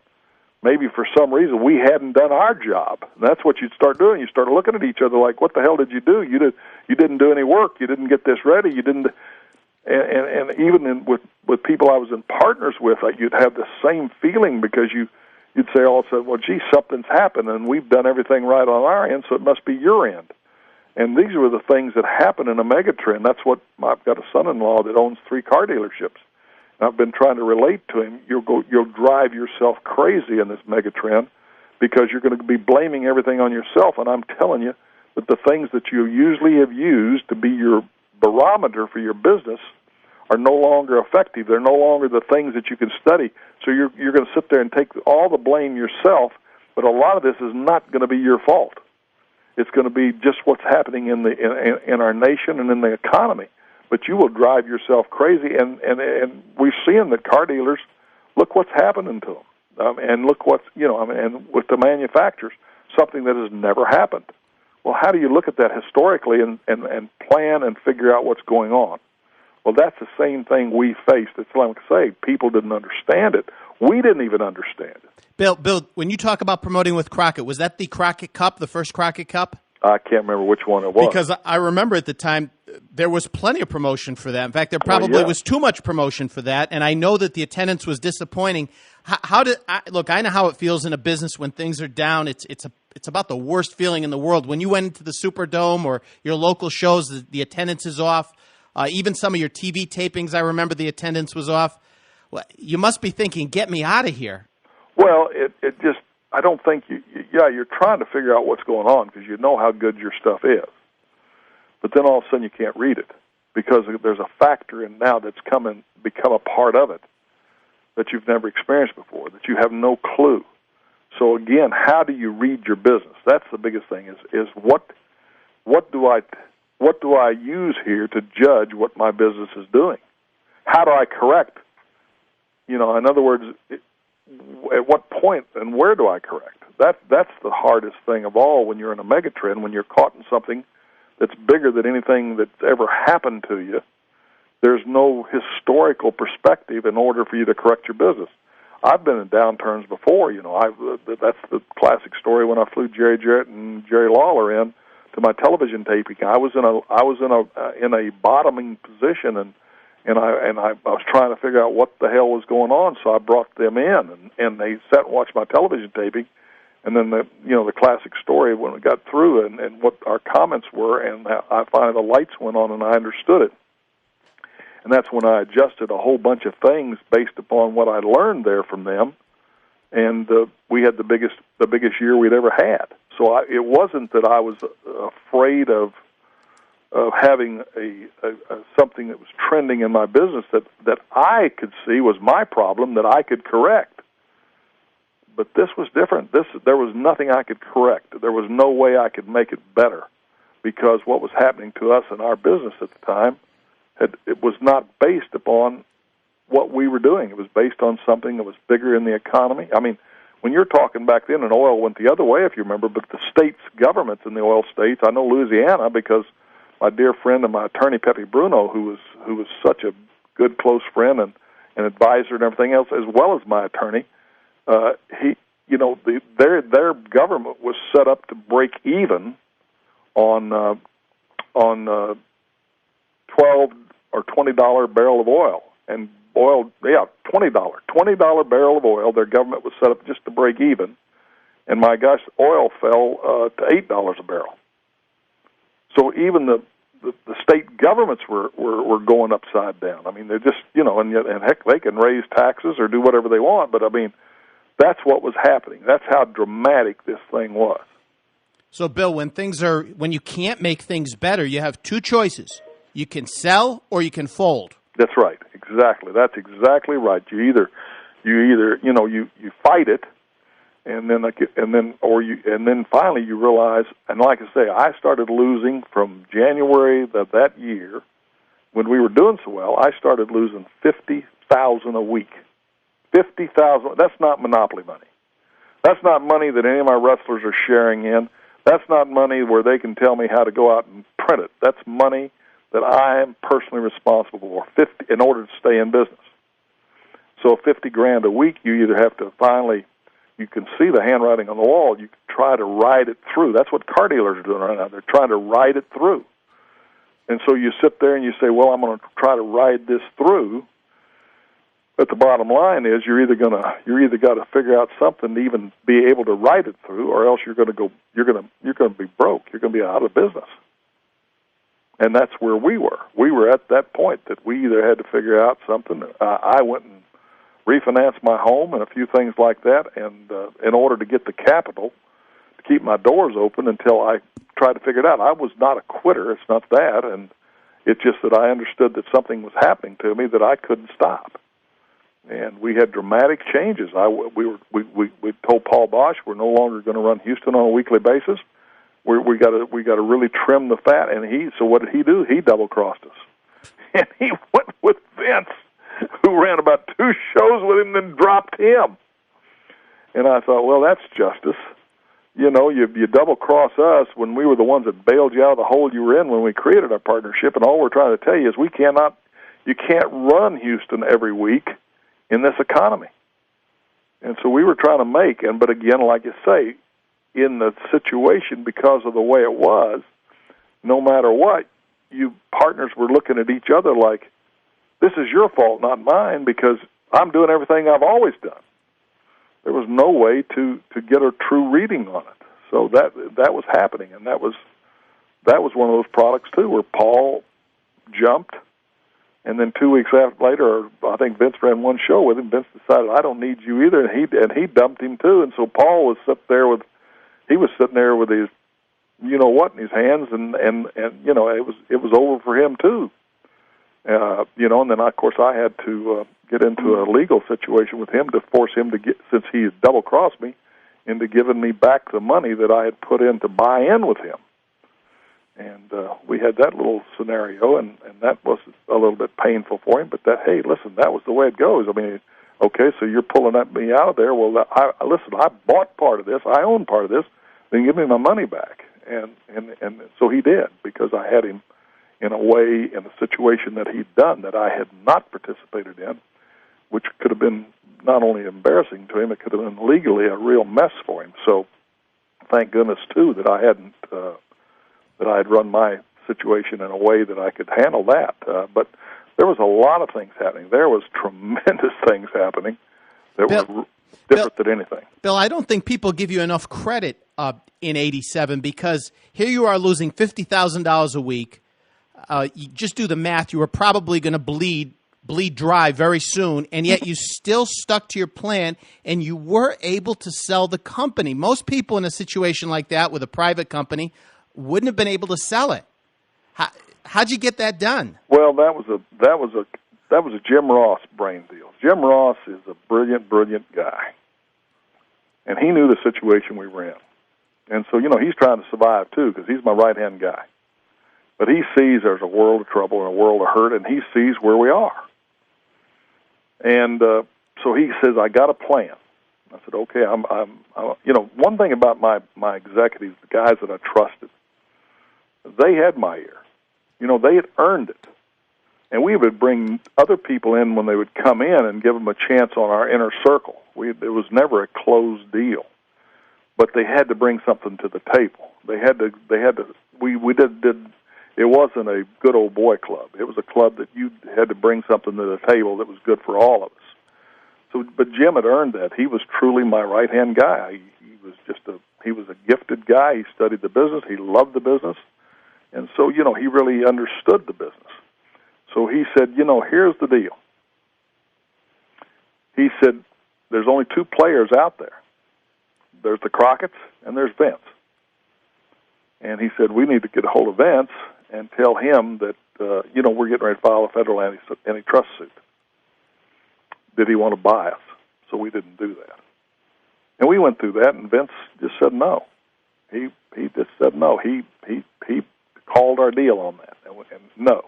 B: maybe for some reason we hadn't done our job. And that's what you'd start doing. You start looking at each other like, what the hell did you do? You didn't do any work. You didn't get this ready. You didn't. And even with people I was in partners with, you'd have the same feeling, because you'd say all of a sudden, well, gee, something's happened, and we've done everything right on our end, so it must be your end. And these were the things that happen in a megatrend. That's what I've got a son-in-law that owns 3 car dealerships. And I've been trying to relate to him. You'll drive yourself crazy in this megatrend, because you're going to be blaming everything on yourself. And I'm telling you that the things that you usually have used to be your barometer for your business are no longer effective. They're no longer the things that you can study. So you're going to sit there and take all the blame yourself, but a lot of this is not going to be your fault. It's going to be just what's happening in our nation and in the economy. But you will drive yourself crazy, and we're seeing that car dealers, look what's happening to them, and look what's and with the manufacturers, something that has never happened. Well, how do you look at that historically and plan and figure out what's going on? Well, that's the same thing we faced. It's like I say, people didn't understand it. We didn't even understand it.
A: Bill, when you talk about promoting with Crockett, was that the Crockett Cup, the first Crockett Cup?
B: I can't remember which one it was.
A: Because I remember at the time there was plenty of promotion for that. In fact, there probably was too much promotion for that, and I know that the attendance was disappointing. Look, I know how it feels in a business when things are down. It's about the worst feeling in the world. When you went into the Superdome or your local shows, the attendance is off. Even some of your TV tapings, I remember the attendance was off. Well, you must be thinking, get me out of here.
B: Well, it just, I don't think you're trying to figure out what's going on because you know how good your stuff is. But then all of a sudden you can't read it because there's a factor in now that's become a part of it that you've never experienced before, that you have no clue. So again, how do you read your business? That's the biggest thing is what do I use here to judge what my business is doing? How do I correct? In other words, at what point and where do I correct? That's the hardest thing of all when you're in a megatrend, when you're caught in something that's bigger than anything that's ever happened to you. There's no historical perspective in order for you to correct your business. I've been in downturns before. That's the classic story when I flew Jerry Jarrett and Jerry Lawler in to my television taping. I was in a bottoming position, and I was trying to figure out what the hell was going on. So I brought them in, and they sat and watched my television taping. And then the classic story when we got through and what our comments were, and I finally the lights went on and I understood it. And that's when I adjusted a whole bunch of things based upon what I learned there from them. And we had the biggest year we'd ever had. So it wasn't that I was afraid of of having a something that was trending in my business that I could see was my problem that I could correct. But this was different. There was nothing I could correct. There was no way I could make it better, because what was happening to us in our business at the time, it was not based upon what we were doing. It was based on something that was bigger in the economy. I mean, when you're talking back then, and oil went the other way, if you remember, but the states' governments in the oil states, I know Louisiana because my dear friend and my attorney, Pepe Bruno, who was such a good, close friend and advisor and everything else, as well as my attorney, their government was set up to break even on $12 or $20 barrel of oil. And oil, $20 barrel of oil. Their government was set up just to break even, and my gosh, oil fell to $8 a barrel. So even the state governments were going upside down. I mean, they're just, and heck, they can raise taxes or do whatever they want, but I mean, that's what was happening. That's how dramatic this thing was.
A: So, Bill, when you can't make things better, you have two choices. You can sell or you can fold.
B: That's right. Exactly. That's exactly right. You either you fight it, and then finally you realize. And like I say, I started losing from January of that year, when we were doing so well. I started losing $50,000 a week. $50,000. That's not monopoly money. That's not money that any of my wrestlers are sharing in. That's not money where they can tell me how to go out and print it. That's money that I am personally responsible for in order to stay in business. So $50,000 a week, you either have to you can see the handwriting on the wall. You can try to ride it through. That's what car dealers are doing right now. They're trying to ride it through. And so you sit there and you say, well, I'm going to try to ride this through. But the bottom line is you're either got to figure out something to even be able to ride it through, or else you're going to be broke. You're going to be out of business. And that's where we were. We were at that point that we either had to figure out something. I went and refinanced my home and a few things like that, and in order to get the capital to keep my doors open until I tried to figure it out. I was not a quitter. It's not that, and it's just that I understood that something was happening to me that I couldn't stop. And we had dramatic changes. We told Paul Bosch we're no longer going to run Houston on a weekly basis. We got to really trim the fat. And so what did he do? He double-crossed us. And he went with Vince, who ran about 2 shows with him, then dropped him. And I thought, well, that's justice. You double-cross us when we were the ones that bailed you out of the hole you were in when we created our partnership. And all we're trying to tell you is you can't run Houston every week in this economy. And so we were trying to but again, like you say, in the situation, because of the way it was, no matter what, you partners were looking at each other like, this is your fault, not mine, because I'm doing everything I've always done. There was no way to get a true reading on it. So that was happening, and that was one of those products too, where Paul jumped. And then 2 weeks later, I think Vince ran one show with him. Vince decided, I don't need you either, and he dumped him too. And so Paul was sitting there with his, what in his hands, and it was over for him too. And then of course I had to get into a legal situation with him to force him to get, since he had double crossed me, into giving me back the money that I had put in to buy in with him. And we had that little scenario, and that was a little bit painful for him. But hey, listen, that was the way it goes. I mean, okay, so you're pulling me out of there. Well, I bought part of this. I own part of this. Then give me my money back. And so he did, because I had him in a situation that he'd done that I had not participated in, which could have been not only embarrassing to him, it could have been legally a real mess for him. So thank goodness, too, that I hadn't... that I had run my situation in a way that I could handle that. But there was a lot of things happening. There was tremendous things happening that were different than anything.
A: Bill, I don't think people give you enough credit in '87, because here you are losing $50,000 a week. You just do the math. You were probably going to bleed dry very soon, and yet you still stuck to your plan, and you were able to sell the company. Most people in a situation like that with a private company wouldn't have been able to sell it. How'd you get that done?
B: Well, that was a Jim Ross brain deal. Jim Ross is a brilliant guy, and he knew the situation we were in. And so, he's trying to survive, too, because he's my right-hand guy. But he sees there's a world of trouble and a world of hurt, and he sees where we are. And so he says, I got a plan. I said, okay, I'm one thing about my executives, the guys that I trusted, they had my ear. They had earned it. And we would bring other people in when they would come in and give them a chance on our inner circle. It was never a closed deal. But they had to bring something to the table. They had to. We did. It wasn't a good old boy club. It was a club that you had to bring something to the table that was good for all of us. So, but Jim had earned that. He was truly my right hand guy. He was a gifted guy. He studied the business. He loved the business, and so he really understood the business. So he said, here's the deal. He said, there's only two players out there. There's the Crockett's and there's Vince. And he said, we need to get a hold of Vince and tell him that, we're getting ready to file a federal antitrust suit. Did he want to buy us? So we didn't do that. And we went through that, and Vince just said no. He just said no. He called our deal on that, and no.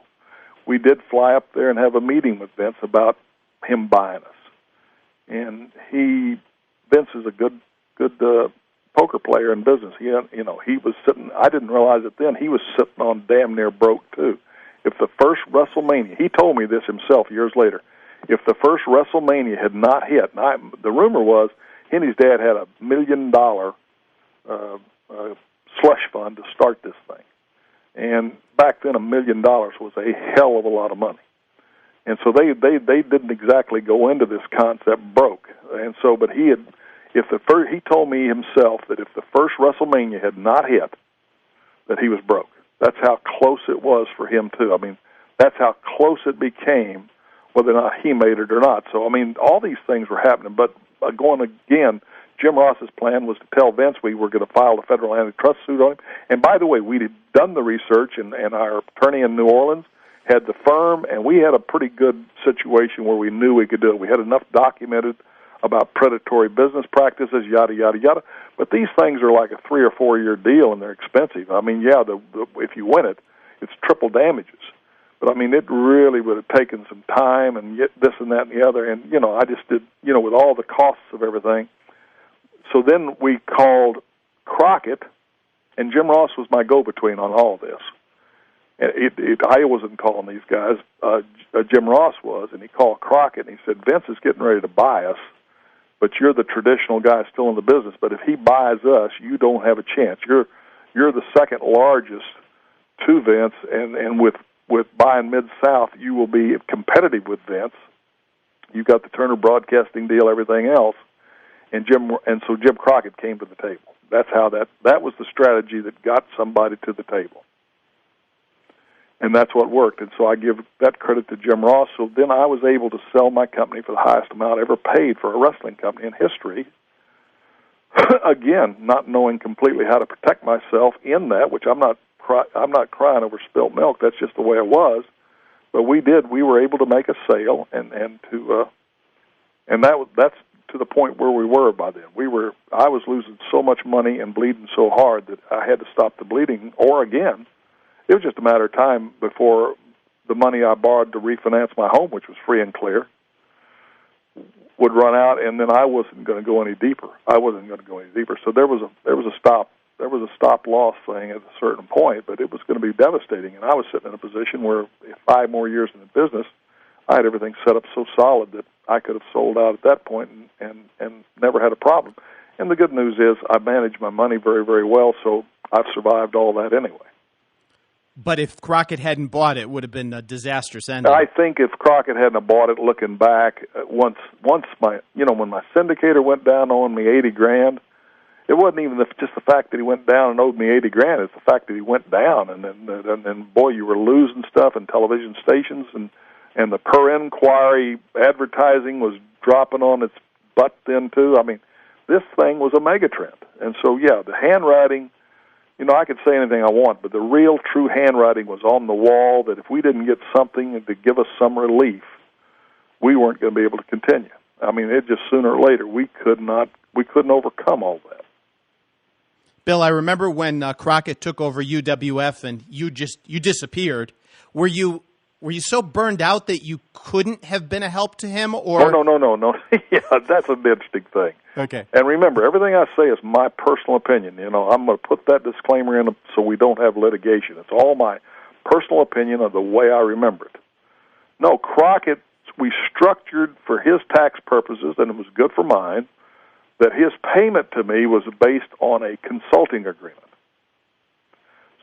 B: We did fly up there and have a meeting with Vince about him buying us. And Vince is a good poker player in business. He was sitting. I didn't realize it then. He was sitting on damn near broke too. If the first WrestleMania, he told me this himself years later. If the first WrestleMania had not hit, and the rumor was he and his dad had $1 million slush fund to start this thing. And back then, $1 million was a hell of a lot of money. And so they didn't exactly go into this concept broke. And so, but he told me himself that if the first WrestleMania had not hit, that he was broke. That's how close it was for him too. I mean, that's how close it became, whether or not he made it or not. So, I mean, all these things were happening. But going again, Jim Ross's plan was to tell Vince we were going to file a federal antitrust suit on him. And by the way, we had done the research, and our attorney in New Orleans had the firm, and we had a pretty good situation where we knew we could do it. We had enough documented about predatory business practices, yada, yada, yada. But these things are like a 3 or 4 year deal, and they're expensive. I mean, yeah, if you win it, it's triple damages. But, I mean, it really would have taken some time and yet this and that and the other. And, I just did, with all the costs of everything. So then we called Crockett, and Jim Ross was my go-between on all of this. I wasn't calling these guys. Jim Ross was, and he called Crockett, and he said, Vince is getting ready to buy us, but you're the traditional guy still in the business. But if he buys us, you don't have a chance. You're the second largest to Vince, and with buying Mid-South, you will be competitive with Vince. You got the Turner Broadcasting deal, everything else, and so Jim Crockett came to the table. That's how that was the strategy that got somebody to the table. And that's what worked. And so I give that credit to Jim Ross. So then I was able to sell my company for the highest amount ever paid for a wrestling company in history. Again, not knowing completely how to protect myself in that, which I'm not crying over spilt milk. That's just the way it was. But we did. We were able to make a sale, and that's to the point where we were by then. I was losing so much money and bleeding so hard that I had to stop the bleeding, or again. It was just a matter of time before the money I borrowed to refinance my home, which was free and clear, would run out, and then I wasn't going to go any deeper. So there was a stop loss thing at a certain point, but it was going to be devastating. And I was sitting in a position where 5 more years in the business, I had everything set up so solid that I could have sold out at that point and never had a problem. And the good news is I managed my money very, very well, so I've survived all that anyway.
A: But if Crockett hadn't bought it, it would have been a disastrous ending.
B: I think if Crockett hadn't bought it, looking back, once my, when my syndicator went down owing me $80,000, it wasn't even just the fact that he went down and owed me $80,000. It's the fact that he went down, and then boy, you were losing stuff in television stations, and the per inquiry advertising was dropping on its butt then too. I mean, this thing was a megatrend, and so yeah, the handwriting you know, I could say anything I want, but the real true handwriting was on the wall that if we didn't get something to give us some relief, we weren't going to be able to continue. I mean, it just sooner or later we couldn't overcome all that.
A: Bill, I remember when Crockett took over UWF and you disappeared. Were you so burned out that you couldn't have been a help to him? Or
B: No. Yeah, that's an interesting thing.
A: Okay.
B: And remember, everything I say is my personal opinion. You know, I'm going to put that disclaimer in so we don't have litigation. It's all my personal opinion of the way I remember it. No, Crockett, we structured for his tax purposes, and it was good for mine, that his payment to me was based on a consulting agreement.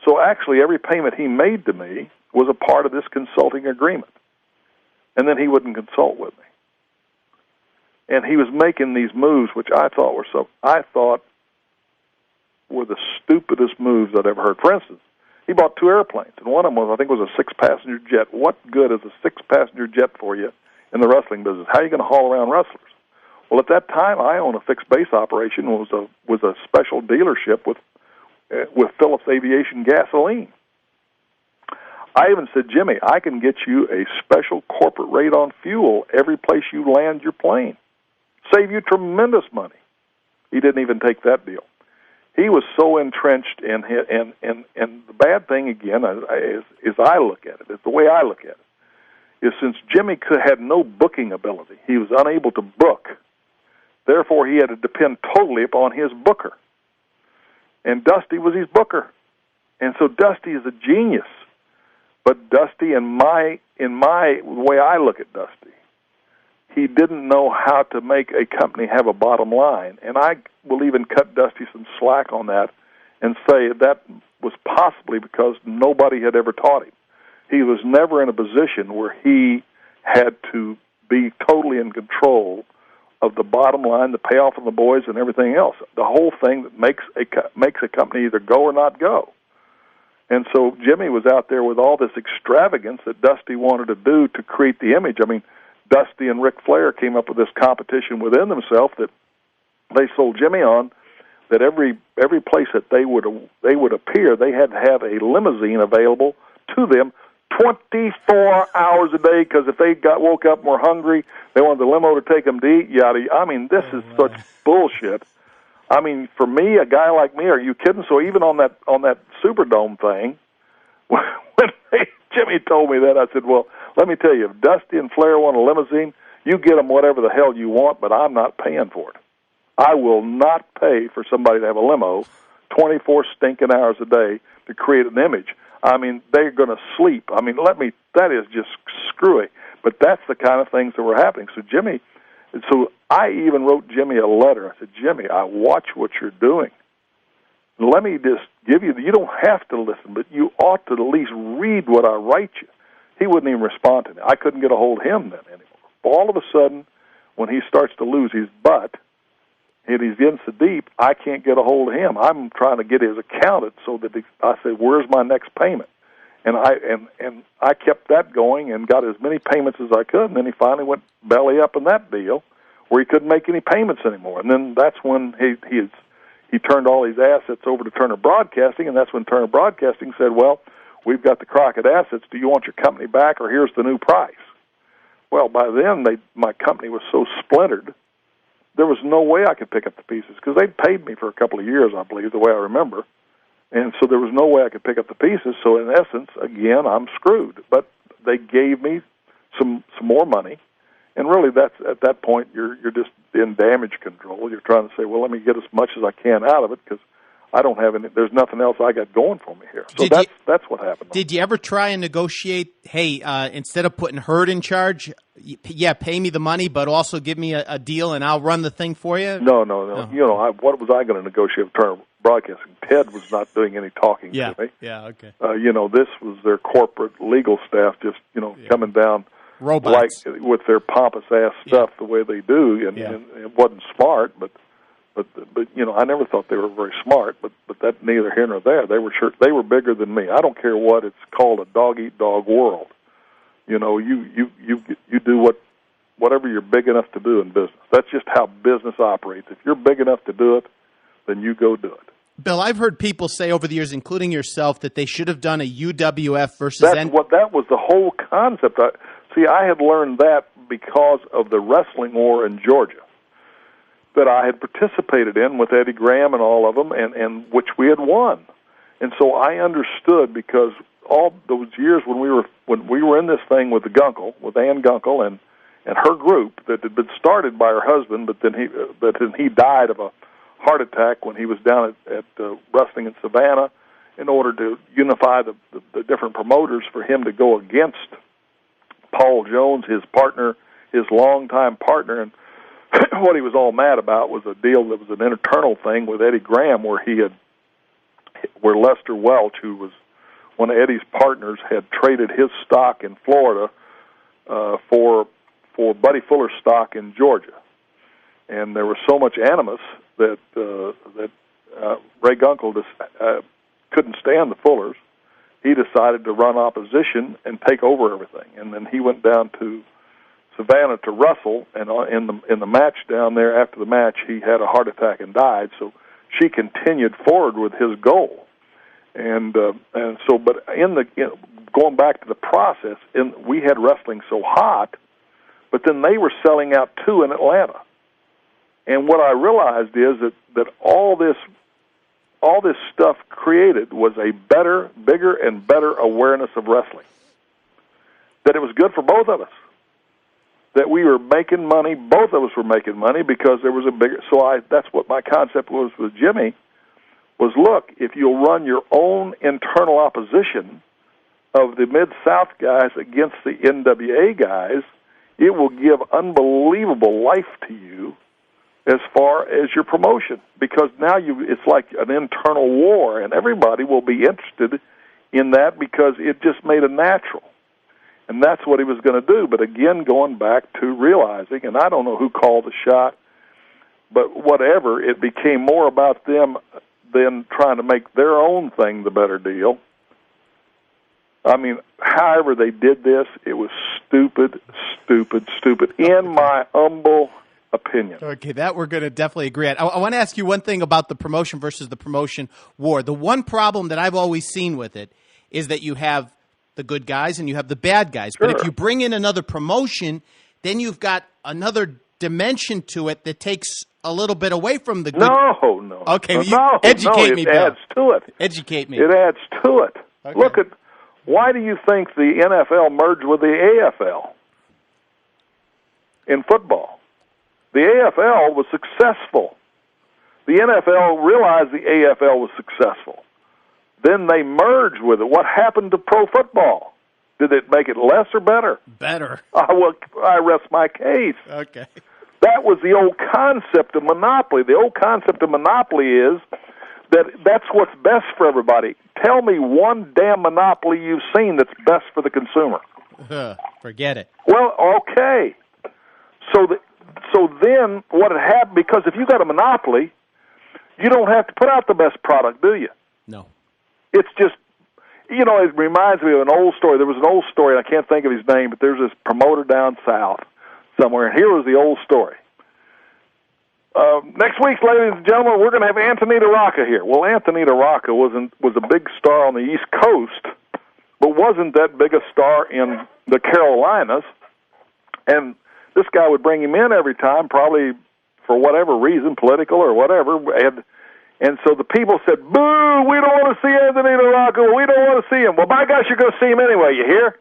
B: So actually, every payment he made to me was a part of this consulting agreement. And then he wouldn't consult with me. And he was making these moves, which I thought were the stupidest moves I'd ever heard. For instance, he bought 2 airplanes, and one of them was, I think, was a 6-passenger jet. What good is a 6-passenger jet for you in the wrestling business? How are you going to haul around wrestlers? Well, at that time, I owned a fixed base operation. Was a special dealership with Phillips Aviation gasoline. I even said, Jimmy, I can get you a special corporate rate on fuel every place you land your plane. Save you tremendous money. He didn't even take that deal. He was so entrenched in his, and the bad thing, again, is I look at it, is the way I look at it, is since Jimmy had no booking ability, he was unable to book. Therefore, he had to depend totally upon his booker. And Dusty was his booker. And so Dusty is a genius. But Dusty, the way I look at Dusty, he didn't know how to make a company have a bottom line. And I will even cut Dusty some slack on that and say that was possibly because nobody had ever taught him. He was never in a position where he had to be totally in control of the bottom line, the payoff of the boys, and everything else. The whole thing that makes a company either go or not go. And so Jimmy was out there with all this extravagance that Dusty wanted to do to create the image. I mean, Dusty and Ric Flair came up with this competition within themselves that they sold Jimmy on, that every place that they would appear, they had to have a limousine available to them 24 hours a day, because if they woke up and were hungry, they wanted the limo to take them to eat. I mean, this is such bullshit. I mean, for me, a guy like me, are you kidding? So even on that Superdome thing, when Jimmy told me that, I said, well, let me tell you, if Dusty and Flair want a limousine, you get them whatever the hell you want, but I'm not paying for it. I will not pay for somebody to have a limo 24 stinking hours a day to create an image. I mean, they're going to sleep. I mean, that is just screwy. But that's the kind of things that were happening. So I even wrote Jimmy a letter. I said, Jimmy, I watch what you're doing. Let me just give you, you don't have to listen, but you ought to at least read what I write you. He wouldn't even respond to me. I couldn't get a hold of him then anymore. All of a sudden, when he starts to lose his butt, and he's in so deep, I can't get a hold of him. I'm trying to get his accountant so that I said, where's my next payment? And I kept that going and got as many payments as I could, and then he finally went belly up in that deal where he couldn't make any payments anymore. And then that's when he turned all his assets over to Turner Broadcasting, and that's when Turner Broadcasting said, well, we've got the Crockett assets. Do you want your company back, or here's the new price? Well, by then, my company was so splintered, there was no way I could pick up the pieces, because they'd paid me for a couple of years, I believe, the way I remember. And so there was no way I could pick up the pieces. So in essence, again, I'm screwed. But they gave me some more money. And really, that's at that point, you're just in damage control. You're trying to say, well, let me get as much as I can out of it, because I don't have any. There's nothing else I got going for me here. So that's what happened.
A: Did you ever try and negotiate? Hey, instead of putting Herd in charge, pay me the money, but also give me a deal, and I'll run the thing for you.
B: No. You know, what was I going to negotiate with Turner Broadcasting? Ted was not doing any talking to me.
A: Yeah, okay.
B: You know, this was their corporate legal staff just coming down.
A: Robots.
B: Like with their pompous ass stuff the way they do, and it wasn't smart, but I never thought they were very smart, but that's neither here nor there. They were bigger than me. I don't care what it's called, a dog eat dog world. You know, you do whatever you're big enough to do in business. That's just how business operates. If you're big enough to do it, then you go do it.
A: Bill, I've heard people say over the years, including yourself, that they should have done a UWF versus
B: that was the whole concept. I had learned that because of the wrestling war in Georgia that I had participated in with Eddie Graham and all of them, and which we had won. And so I understood, because all those years when we were in this thing with Ann Gunkel and her group that had been started by her husband, but then he died of a heart attack when he was down at wrestling in Savannah, in order to unify the different promoters for him to go against Paul Jones, his partner, his longtime partner. And what he was all mad about was a deal that was an internal thing with Eddie Graham, where Lester Welch, who was one of Eddie's partners, had traded his stock in Florida for Buddy Fuller's stock in Georgia. And there was so much animus that Ray Gunkel couldn't stand the Fullers. He decided to run opposition and take over everything. And then he went down to Savannah to wrestle, and in the match down there, after the match, he had a heart attack and died. So she continued forward with his goal. And so, but going back to the process, we had wrestling so hot, but then they were selling out too in Atlanta. And what I realized is that all this stuff created was a better, bigger, and better awareness of wrestling. That it was good for both of us. That we were making money, both of us were making money, because there was a bigger. So that's what my concept was with Jimmy. Was, look, if you'll run your own internal opposition of the Mid-South guys against the NWA guys, it will give unbelievable life to you as far as your promotion, because now it's like an internal war, and everybody will be interested in that because it just made it natural. And that's what he was going to do. But again, going back to realizing, and I don't know who called the shot, but whatever, it became more about them than trying to make their own thing the better deal. I mean, however they did this, it was stupid, in my humble opinion.
A: Okay, that we're going to definitely agree on. I want to ask you one thing about the promotion versus the promotion war. The one problem that I've always seen with it is that you have the good guys and you have the bad guys.
B: Sure.
A: But if you bring in another promotion, then you've got another dimension to it that takes a little bit away from the good.
B: No.
A: Okay, educate me, Bill.
B: It adds to it.
A: Educate me.
B: It adds to it.
A: Okay.
B: Look at, why do you think the NFL merged with the AFL in football? The AFL was successful. The NFL realized the AFL was successful. Then they merged with it. What happened to pro football? Did it make it less or better?
A: Better.
B: I rest my case.
A: Okay.
B: That was the old concept of monopoly. The old concept of monopoly is that's what's best for everybody. Tell me one damn monopoly you've seen that's best for the consumer.
A: Forget it.
B: Well, okay. So then what had happened, because if you got a monopoly, you don't have to put out the best product, do you?
A: No.
B: It's just, it reminds me of an old story. There was an old story, and I can't think of his name, but there's this promoter down south somewhere, and here was the old story. Next week, ladies and gentlemen, we're going to have Antonita Rocca here. Well, Antonita Rocca was a big star on the East Coast, but wasn't that big a star in the Carolinas. And this guy would bring him in every time, probably for whatever reason, political or whatever. And so the people said, boo, we don't want to see Antonita Rocca. We don't want to see him. Well, by gosh, you're going to see him anyway, you hear?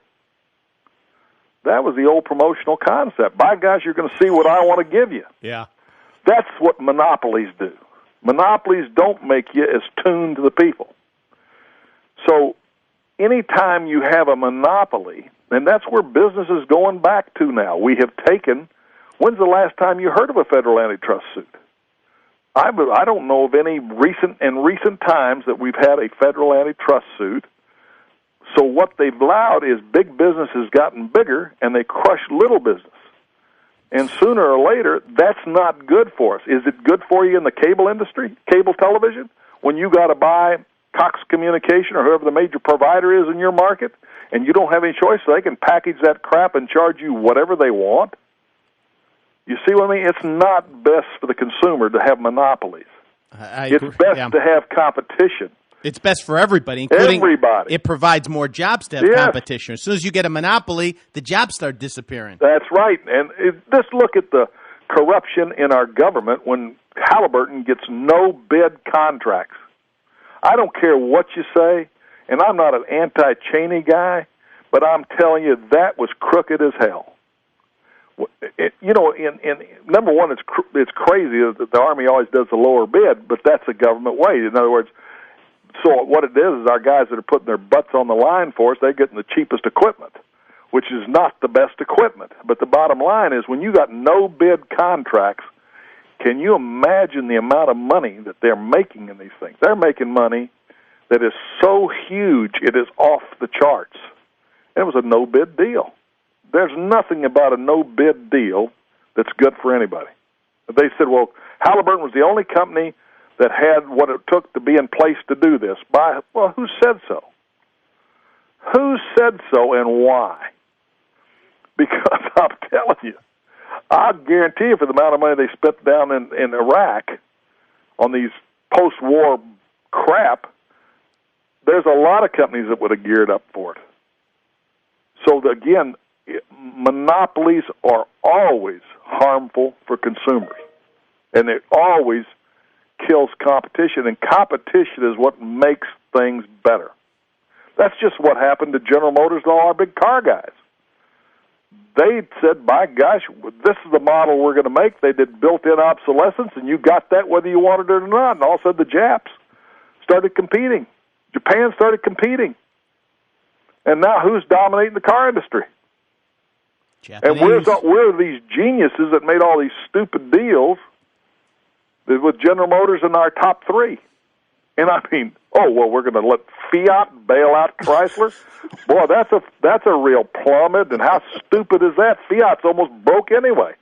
B: That was the old promotional concept. By gosh, you're going to see what I want to give you.
A: Yeah.
B: That's what monopolies do. Monopolies don't make you as tuned to the people. So anytime you have a monopoly, and that's where business is going back to now. We have taken, when's the last time you heard of a federal antitrust suit? I don't know of any recent times that we've had a federal antitrust suit. So what they've allowed is big business has gotten bigger, and they crush little business. And sooner or later, that's not good for us. Is it good for you in the cable industry, cable television, when you got to buy Cox Communication or whoever the major provider is in your market, and you don't have any choice, so they can package that crap and charge you whatever they want? You see what I mean? It's not best for the consumer to have monopolies. It's best to have competition.
A: It's best for everybody, including
B: everybody.
A: It provides more jobs to have competition. As soon as you get a monopoly, the jobs start disappearing.
B: That's right. And just look at the corruption in our government when Halliburton gets no bid contracts. I don't care what you say, and I'm not an anti-Cheney guy, but I'm telling you that was crooked as hell. In number one, it's crazy that the Army always does the lower bid, but that's a government way. In other words, so what it is our guys that are putting their butts on the line for us, they're getting the cheapest equipment, which is not the best equipment. But the bottom line is when you got no bid contracts, can you imagine the amount of money that they're making in these things? They're making money that is so huge it is off the charts. It was a no-bid deal. There's nothing about a no-bid deal that's good for anybody. They said, well, Halliburton was the only company that had what it took to be in place to do this. Well, who said so? Who said so and why? Because I'm telling you, I guarantee you for the amount of money they spent down in Iraq on these post-war crap, there's a lot of companies that would have geared up for it. So, again, monopolies are always harmful for consumers, and it always kills competition, and competition is what makes things better. That's just what happened to General Motors and all our big car guys. They said, by gosh, this is the model we're going to make. They did built-in obsolescence, and you got that whether you wanted it or not. And all of a sudden the Japs started competing. Japan started competing. And now who's dominating the car industry?
A: Japanese.
B: And where are these geniuses that made all these stupid deals with General Motors in our top three? And I mean, we're going to let Fiat bail out Chrysler? Boy, that's a real plummet, and how stupid is that? Fiat's almost broke anyway.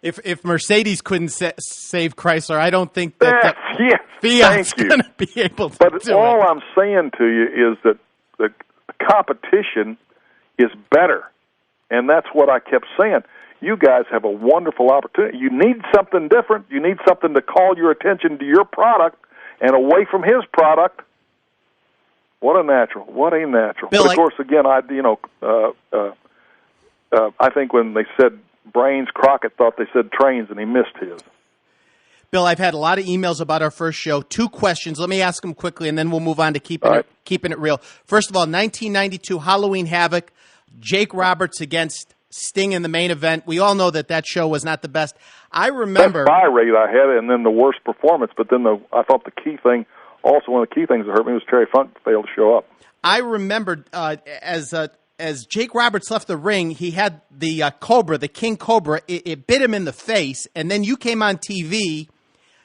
A: If Mercedes couldn't save Chrysler, I don't think that Fiat's going to be able to
B: But
A: do
B: all
A: it.
B: I'm saying to you is that the competition is better, and that's what I kept saying. You guys have a wonderful opportunity. You need something different. You need something to call your attention to your product and away from his product. What a natural.
A: Bill,
B: but of course, again, I think when they said brains, Crockett thought they said trains, and he missed his.
A: Bill, I've had a lot of emails about our first show. 2 questions. Let me ask them quickly, and then we'll move on to keeping it real. First of all, 1992 Halloween Havoc, Jake Roberts against Sting in the main event. We all know that show was not the best. I remember...
B: Best buy rate I had, and then the worst performance, but then I thought the key thing, also one of the key things that hurt me was Terry Funk failed to show up.
A: I remember as Jake Roberts left the ring, he had the Cobra, the King Cobra. It bit him in the face, and then you came on TV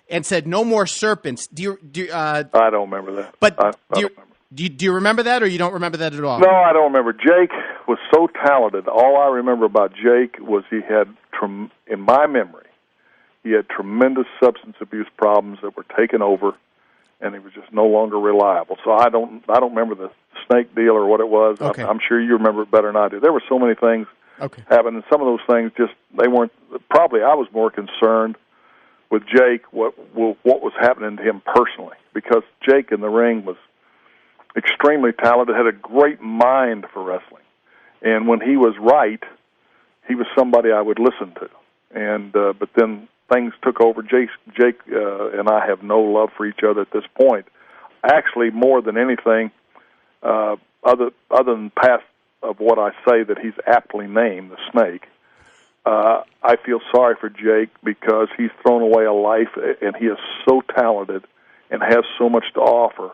A: and said, "No more serpents."
B: I don't remember that.
A: But
B: I don't remember.
A: Do you remember that, or you don't remember that at all?
B: No, I don't remember. Jake was so talented. All I remember about Jake was he had, in my memory, he had tremendous substance abuse problems that were taken over, and he was just no longer reliable. So I don't remember the snake deal or what it was.
A: Okay.
B: I'm sure you remember it better than I do. There were so many things happening, and some of those things they weren't. Probably I was more concerned with Jake what was happening to him personally, because Jake in the ring was extremely talented, had a great mind for wrestling, and when he was right, he was somebody I would listen to. And but then things took over. Jake and I have no love for each other at this point. Actually, more than anything, other than past of what I say that he's aptly named the Snake, I feel sorry for Jake because he's thrown away a life, and he is so talented and has so much to offer.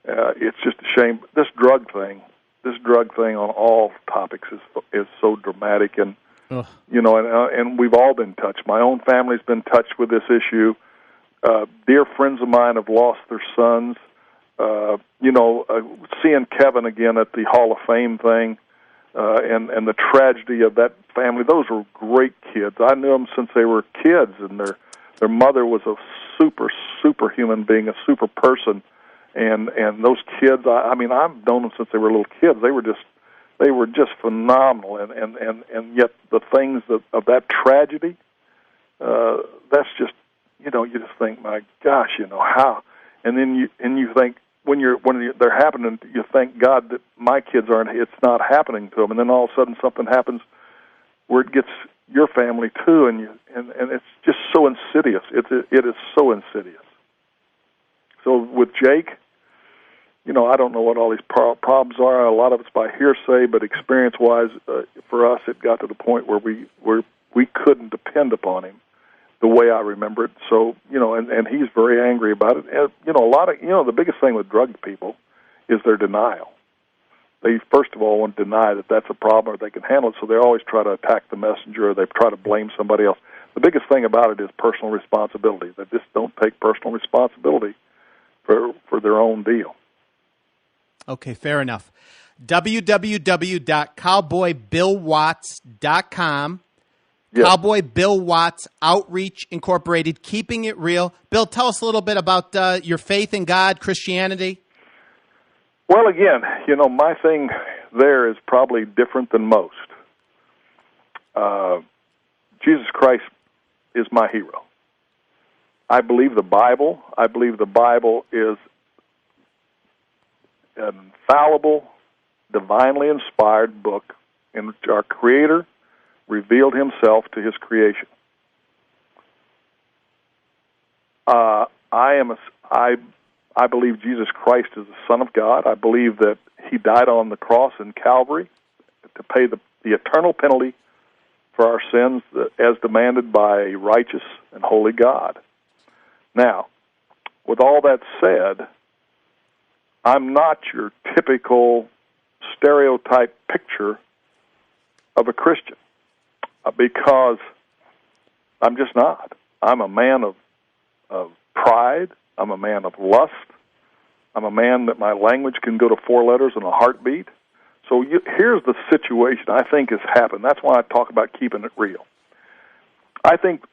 B: It's just a shame. This drug thing on all topics is so dramatic, and and we've all been touched. My own family's been touched with this issue. Dear friends of mine have lost their sons. Seeing Kevin again at the Hall of Fame thing, and the tragedy of that family. Those were great kids. I knew them since they were kids, and their mother was a super human being, a super person. And those kids, I've known them since they were little kids. They were just phenomenal, and yet the things of that tragedy, that's just, you just think, my gosh, how? And then you think when they're happening, you thank God that my kids it's not happening to them. And then all of a sudden something happens where it gets your family too, and it's just so insidious. It is so insidious. So with Jake, I don't know what all these problems are. A lot of it's by hearsay, but experience-wise, for us, it got to the point where we couldn't depend upon him the way I remember it. So, and he's very angry about it. And, the biggest thing with drug people is their denial. They, first of all, want to deny that that's a problem or they can handle it, so they always try to attack the messenger or they try to blame somebody else. The biggest thing about it is personal responsibility. They just don't take personal responsibility for their own deal.
A: Okay, fair enough. www.cowboybillwatts.com. Yes. Cowboy Bill Watts Outreach Incorporated, keeping it real. Bill, tell us a little bit about your faith in God, Christianity.
B: Well, again, my thing there is probably different than most. Jesus Christ is my hero. I believe the Bible. I believe the Bible is an infallible, divinely inspired book in which our Creator revealed himself to his creation. I believe Jesus Christ is the Son of God. I believe that he died on the cross in Calvary to pay the eternal penalty for our sins as demanded by a righteous and holy God. Now, with all that said, I'm not your typical stereotype picture of a Christian, because I'm just not. I'm a man of pride. I'm a man of lust. I'm a man that my language can go to 4 letters in a heartbeat. So here's the situation I think has happened. That's why I talk about keeping it real. I think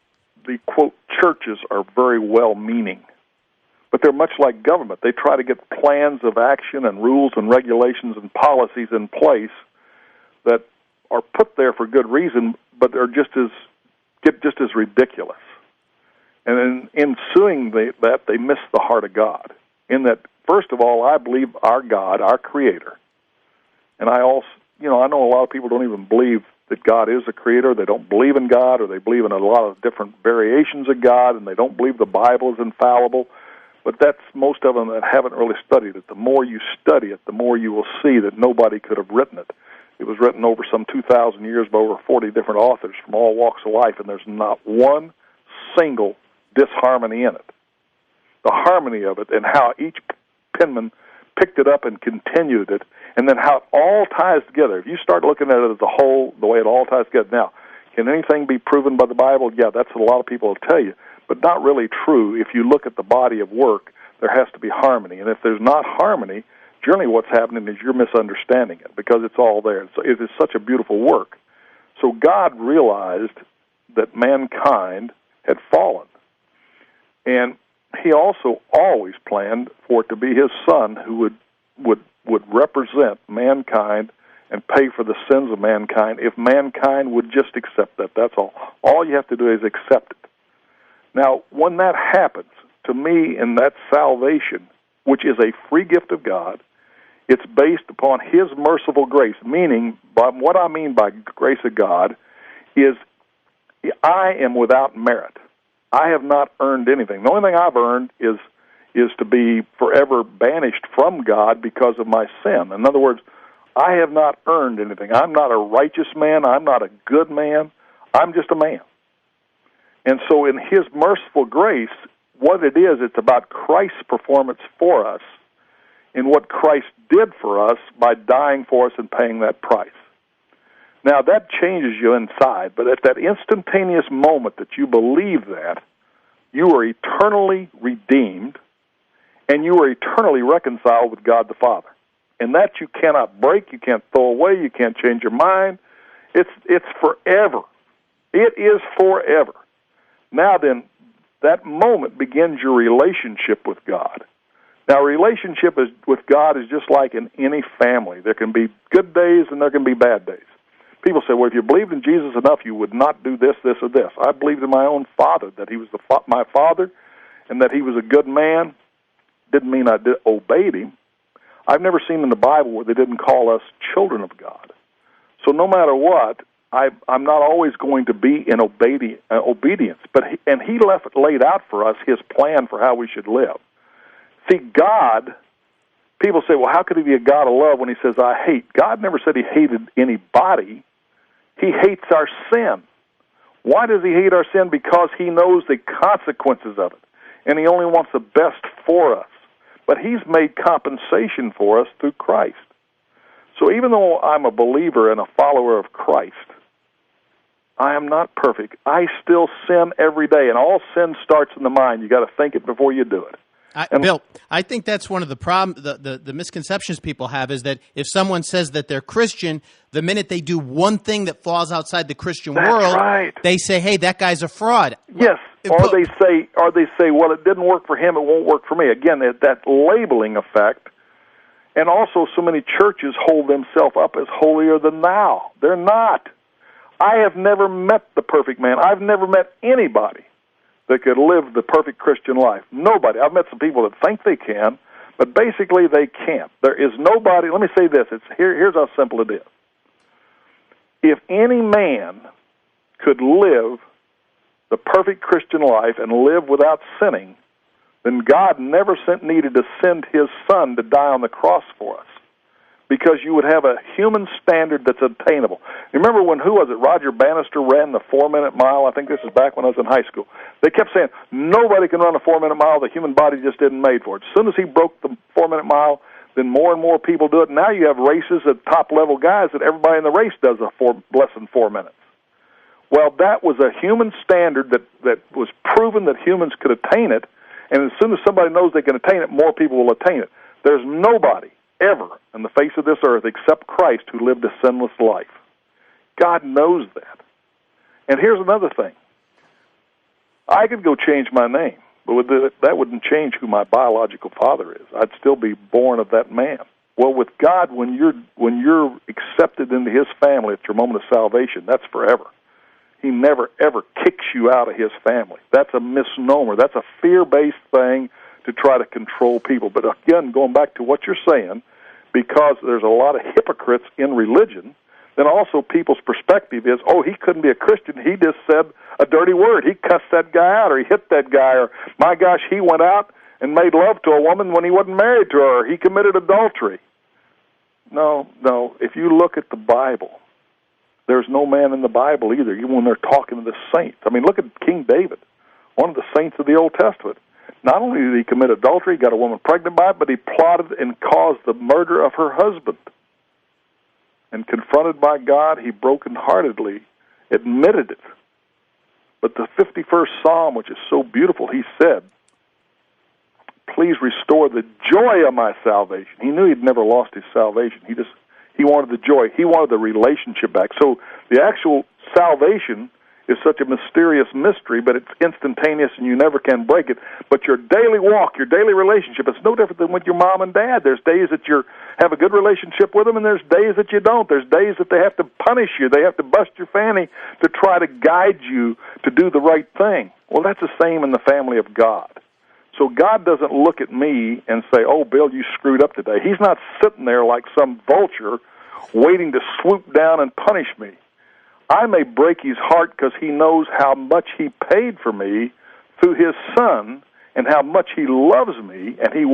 B: the, quote, churches are very well-meaning, but they're much like government. They try to get plans of action and rules and regulations and policies in place that are put there for good reason, but they're just as ridiculous. And in ensuing that, they miss the heart of God. In that, first of all, I believe our God, our Creator, and I also, I know a lot of people don't even believe that God is a creator. They don't believe in God, or they believe in a lot of different variations of God, and they don't believe the Bible is infallible. But that's most of them that haven't really studied it. The more you study it, the more you will see that nobody could have written it. It was written over some 2,000 years by over 40 different authors from all walks of life, and there's not one single disharmony in it. The harmony of it and how each penman picked it up and continued it, and then how it all ties together. If you start looking at it as a whole, the way it all ties together. Now, can anything be proven by the Bible? Yeah, that's what a lot of people will tell you, but not really true. If you look at the body of work, there has to be harmony, and if there's not harmony, generally what's happening is you're misunderstanding it, because it's all there. It is such a beautiful work. So God realized that mankind had fallen, and he also always planned for it to be his Son who would represent mankind and pay for the sins of mankind if mankind would just accept that. That's all. All you have to do is accept it. Now, when that happens, to me, in that salvation, which is a free gift of God, it's based upon his merciful grace, meaning, by what I mean by grace of God is I am without merit. I have not earned anything. The only thing I've earned is to be forever banished from God because of my sin. In other words, I have not earned anything. I'm not a righteous man. I'm not a good man. I'm just a man. And so in his merciful grace, what it is, it's about Christ's performance for us in what Christ did for us by dying for us and paying that price. Now, that changes you inside, but at that instantaneous moment that you believe that, you are eternally redeemed, and you are eternally reconciled with God the Father. And that you cannot break, you can't throw away, you can't change your mind. It's forever. It is forever. Now then, that moment begins your relationship with God. Now, a relationship with God is just like in any family. There can be good days and there can be bad days. People say, well, if you believed in Jesus enough, you would not do this, this, or this. I believed in my own Father, that he was my Father, and that he was a good man. Didn't mean I obeyed him. I've never seen in the Bible where they didn't call us children of God. So no matter what, I'm not always going to be in obedience. But he laid out for us his plan for how we should live. See, God, people say, well, how could he be a God of love when he says, I hate? God never said he hated anybody. He hates our sin. Why does he hate our sin? Because he knows the consequences of it, and he only wants the best for us. But he's made compensation for us through Christ. So even though I'm a believer and a follower of Christ, I am not perfect. I still sin every day, and all sin starts in the mind. You got to think it before you do it.
A: Bill, I think that's one of the the misconceptions people have is that if someone says that they're Christian, the minute they do one thing that falls outside the Christian world,
B: right,
A: they say, "Hey, that guy's a fraud."
B: Yes, or they say, "Well, it didn't work for him; it won't work for me." Again, that labeling effect, and also so many churches hold themselves up as holier than thou. They're not. I have never met the perfect man. I've never met anybody that could live the perfect Christian life. Nobody. I've met some people that think they can, but basically they can't. There is nobody. Let me say this. Here's how simple it is. If any man could live the perfect Christian life and live without sinning, then God never needed to send his Son to die on the cross for us, because you would have a human standard that's attainable. You remember when, who was it, Roger Bannister ran the 4-minute mile? I think this is back when I was in high school. They kept saying, nobody can run a 4-minute mile. The human body just isn't made for it. As soon as he broke the 4-minute mile, then more and more people do it. Now you have races at top-level guys that everybody in the race does less than 4 minutes. Well, that was a human standard that was proven that humans could attain it, and as soon as somebody knows they can attain it, more people will attain it. There's nobody ever on the face of this earth except Christ who lived a sinless life. God knows that. And here's another thing. I could go change my name, but that wouldn't change who my biological father is. I'd still be born of that man. Well, with God, when you're accepted into his family at your moment of salvation, that's forever. He never, ever kicks you out of his family. That's a misnomer. That's a fear-based thing to try to control people. But again, going back to what you're saying, because there's a lot of hypocrites in religion, then also people's perspective is, oh, he couldn't be a Christian. He just said a dirty word. He cussed that guy out, or he hit that guy, or, my gosh, he went out and made love to a woman when he wasn't married to her, or he committed adultery. No. If you look at the Bible, there's no man in the Bible either, even when they're talking to the saints. I mean, look at King David, one of the saints of the Old Testament. Not only did he commit adultery, got a woman pregnant by it, but he plotted and caused the murder of her husband. And confronted by God, he brokenheartedly admitted it. But the 51st Psalm, which is so beautiful, he said, please restore the joy of my salvation. He knew he'd never lost his salvation. He wanted the joy. He wanted the relationship back. So the actual salvation is such a mysterious mystery, but it's instantaneous and you never can break it. But your daily walk, your daily relationship, it's no different than with your mom and dad. There's days that you have a good relationship with them, and there's days that you don't. There's days that they have to punish you. They have to bust your fanny to try to guide you to do the right thing. Well, that's the same in the family of God. So God doesn't look at me and say, oh, Bill, you screwed up today. He's not sitting there like some vulture waiting to swoop down and punish me. I may break his heart because he knows how much he paid for me through his Son and how much he loves me, and he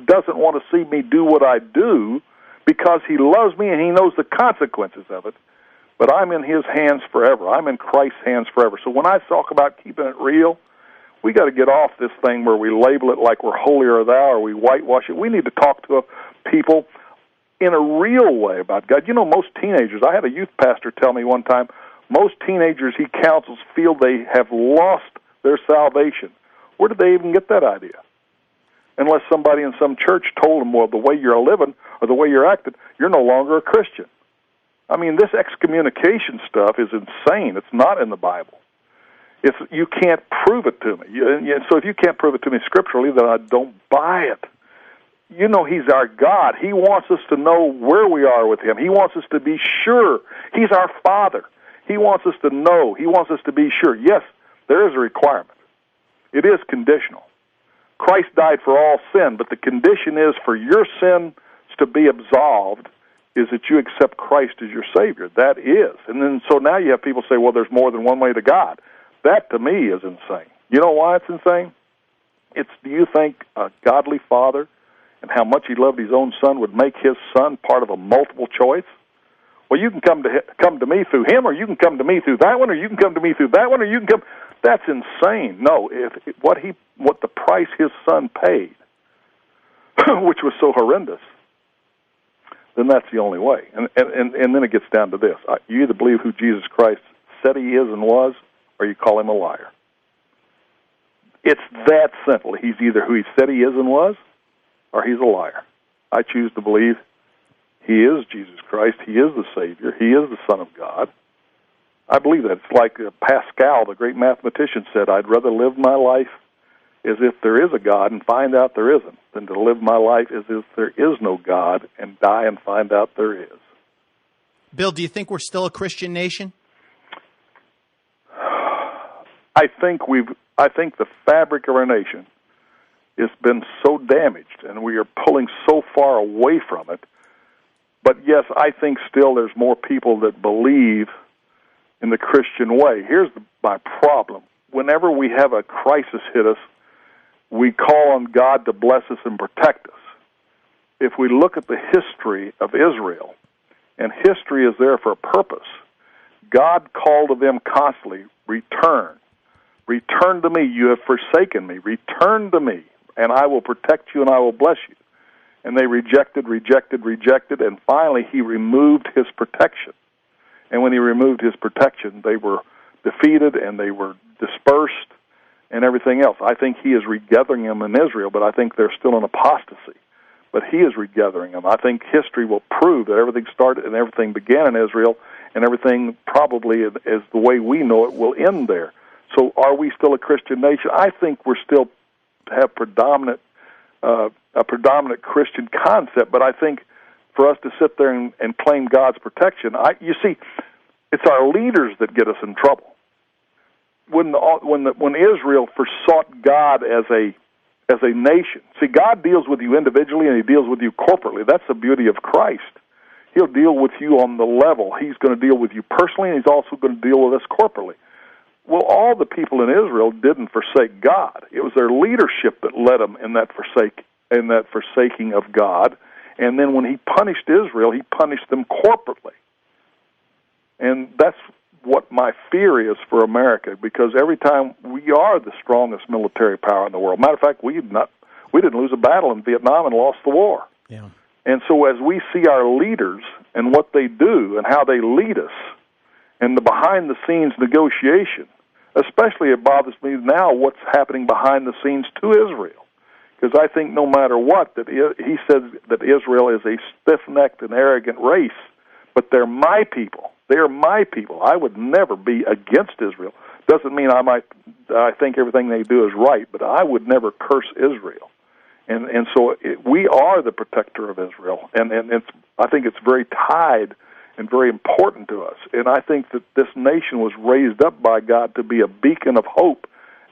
B: doesn't want to see me do what I do because he loves me and he knows the consequences of it. But I'm in his hands forever. I'm in Christ's hands forever. So when I talk about keeping it real, we got to get off this thing where we label it like we're holier than thou or we whitewash it. We need to talk to people in a real way about God. You know, most teenagers, I had a youth pastor tell me one time, most teenagers he counsels feel they have lost their salvation. Where did they even get that idea? Unless somebody in some church told them, well, the way you're living or the way you're acting, you're no longer a Christian. I mean, this excommunication stuff is insane. It's not in the Bible. You can't prove it to me. So if you can't prove it to me scripturally, then I don't buy it. you know, He's our God. He wants us to know where we are with Him. He wants us to be sure. He's our Father. He wants us to know. He wants us to be sure. Yes, there is a requirement. It is conditional. Christ died for all sin, but the condition is for your sins to be absolved is that you accept Christ as your Savior. That is. And then so now you have people say, well, there's more than one way to God. That, to me, is insane. You know why it's insane? Do you think a godly father and how much he loved his own son would make his son part of a multiple choice? Well, you can come to me through him, or you can come to me through that one, or you can come to me through that one, or you can come. That's insane. No, what the price his son paid, which was so horrendous, then that's the only way. And then it gets down to this: you either believe who Jesus Christ said He is and was, or you call Him a liar. It's that simple. He's either who He said He is and was, or He's a liar. I choose to believe He is Jesus Christ. He is the Savior. He is the Son of God. I believe that. It's like Pascal, the great mathematician, said, I'd rather live my life as if there is a God and find out there isn't, than to live my life as if there is no God and die and find out there is.
A: Bill, do you think we're still a Christian nation?
B: I think the fabric of our nation has been so damaged, and we are pulling so far away from it. But yes, I think still there's more people that believe in the Christian way. Here's my problem. Whenever we have a crisis hit us, we call on God to bless us and protect us. If we look at the history of Israel, and history is there for a purpose, God called to them constantly, return. Return to me. You have forsaken me. Return to me, and I will protect you and I will bless you. And they rejected, and finally He removed His protection. And when He removed His protection, they were defeated and they were dispersed and everything else. I think He is regathering them in Israel, but I think they're still in apostasy. But He is regathering them. I think history will prove that everything started and everything began in Israel, and everything probably as the way we know it will end there. So are we still a Christian nation? I think we're still have a predominant Christian concept, but I think for us to sit there and claim God's protection, you see, it's our leaders that get us in trouble. When Israel forsought God as a nation, see, God deals with you individually and He deals with you corporately. That's the beauty of Christ. He'll deal with you on the level. He's going to deal with you personally, and He's also going to deal with us corporately. Well, all the people in Israel didn't forsake God. It was their leadership that led them in that forsaking of God. And then when He punished Israel, He punished them corporately. And that's what my fear is for America, because every time we are the strongest military power in the world. Matter of fact, we didn't lose a battle in Vietnam and lost the war.
A: Yeah.
B: And so as we see our leaders and what they do and how they lead us and the behind-the-scenes negotiation, especially it bothers me now what's happening behind the scenes to Israel. Because I think no matter what, that he says that Israel is a stiff-necked and arrogant race, but they're my people. They're my people. I would never be against Israel. Doesn't mean I think everything they do is right, but I would never curse Israel. And so we are the protector of Israel, and I think it's very tied and very important to us. And I think that this nation was raised up by God to be a beacon of hope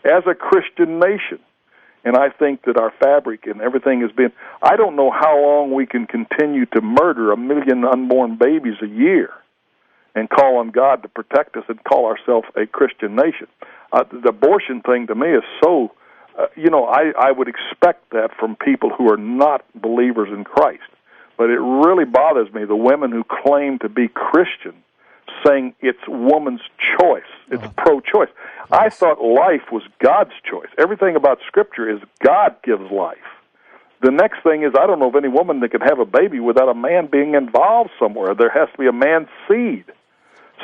B: as a Christian nation. And I think that our fabric and everything has been, I don't know how long we can continue to murder 1 million unborn babies a year and call on God to protect us and call ourselves a Christian nation. The abortion thing to me is so, I would expect that from people who are not believers in Christ. But it really bothers me, the women who claim to be Christian saying it's woman's choice, it's pro-choice. I thought life was God's choice. Everything about Scripture is God gives life. The next thing is, I don't know of any woman that can have a baby without a man being involved somewhere. There has to be a man's seed.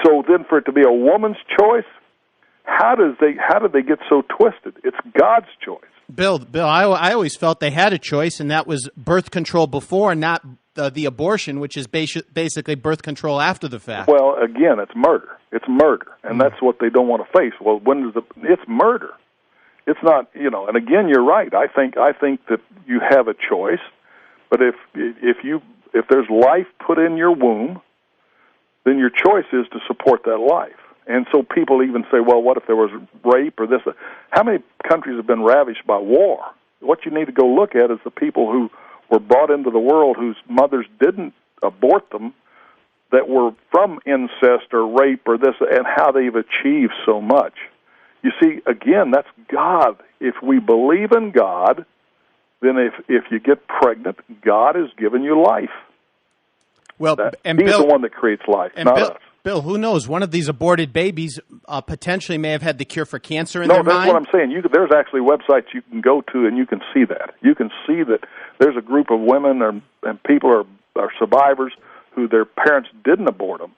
B: So then for it to be a woman's choice, how did they get so twisted? It's God's choice.
A: Bill, I always felt they had a choice, and that was birth control before, not the abortion, which is basically birth control after the fact.
B: Well, again, it's murder. It's murder, and that's what they don't want to face. Well, it's murder. It's not, and again, you're right. I think that you have a choice, But if there's life put in your womb, then your choice is to support that life. And so people even say, well, what if there was rape or this? How many countries have been ravaged by war? What you need to go look at is the people who were brought into the world whose mothers didn't abort them, that were from incest or rape or this, and how they've achieved so much. You see, again, that's God. If we believe in God, then if you get pregnant, God has given you life.
A: Well, and
B: He's
A: Bill,
B: the one that creates life, not us.
A: Bill, who knows? One of these aborted babies potentially may have had the cure for cancer in their mind.
B: No, that's what I'm saying. There's actually websites you can go to, and you can see that. You can see that there's a group of women and people are survivors who their parents didn't abort them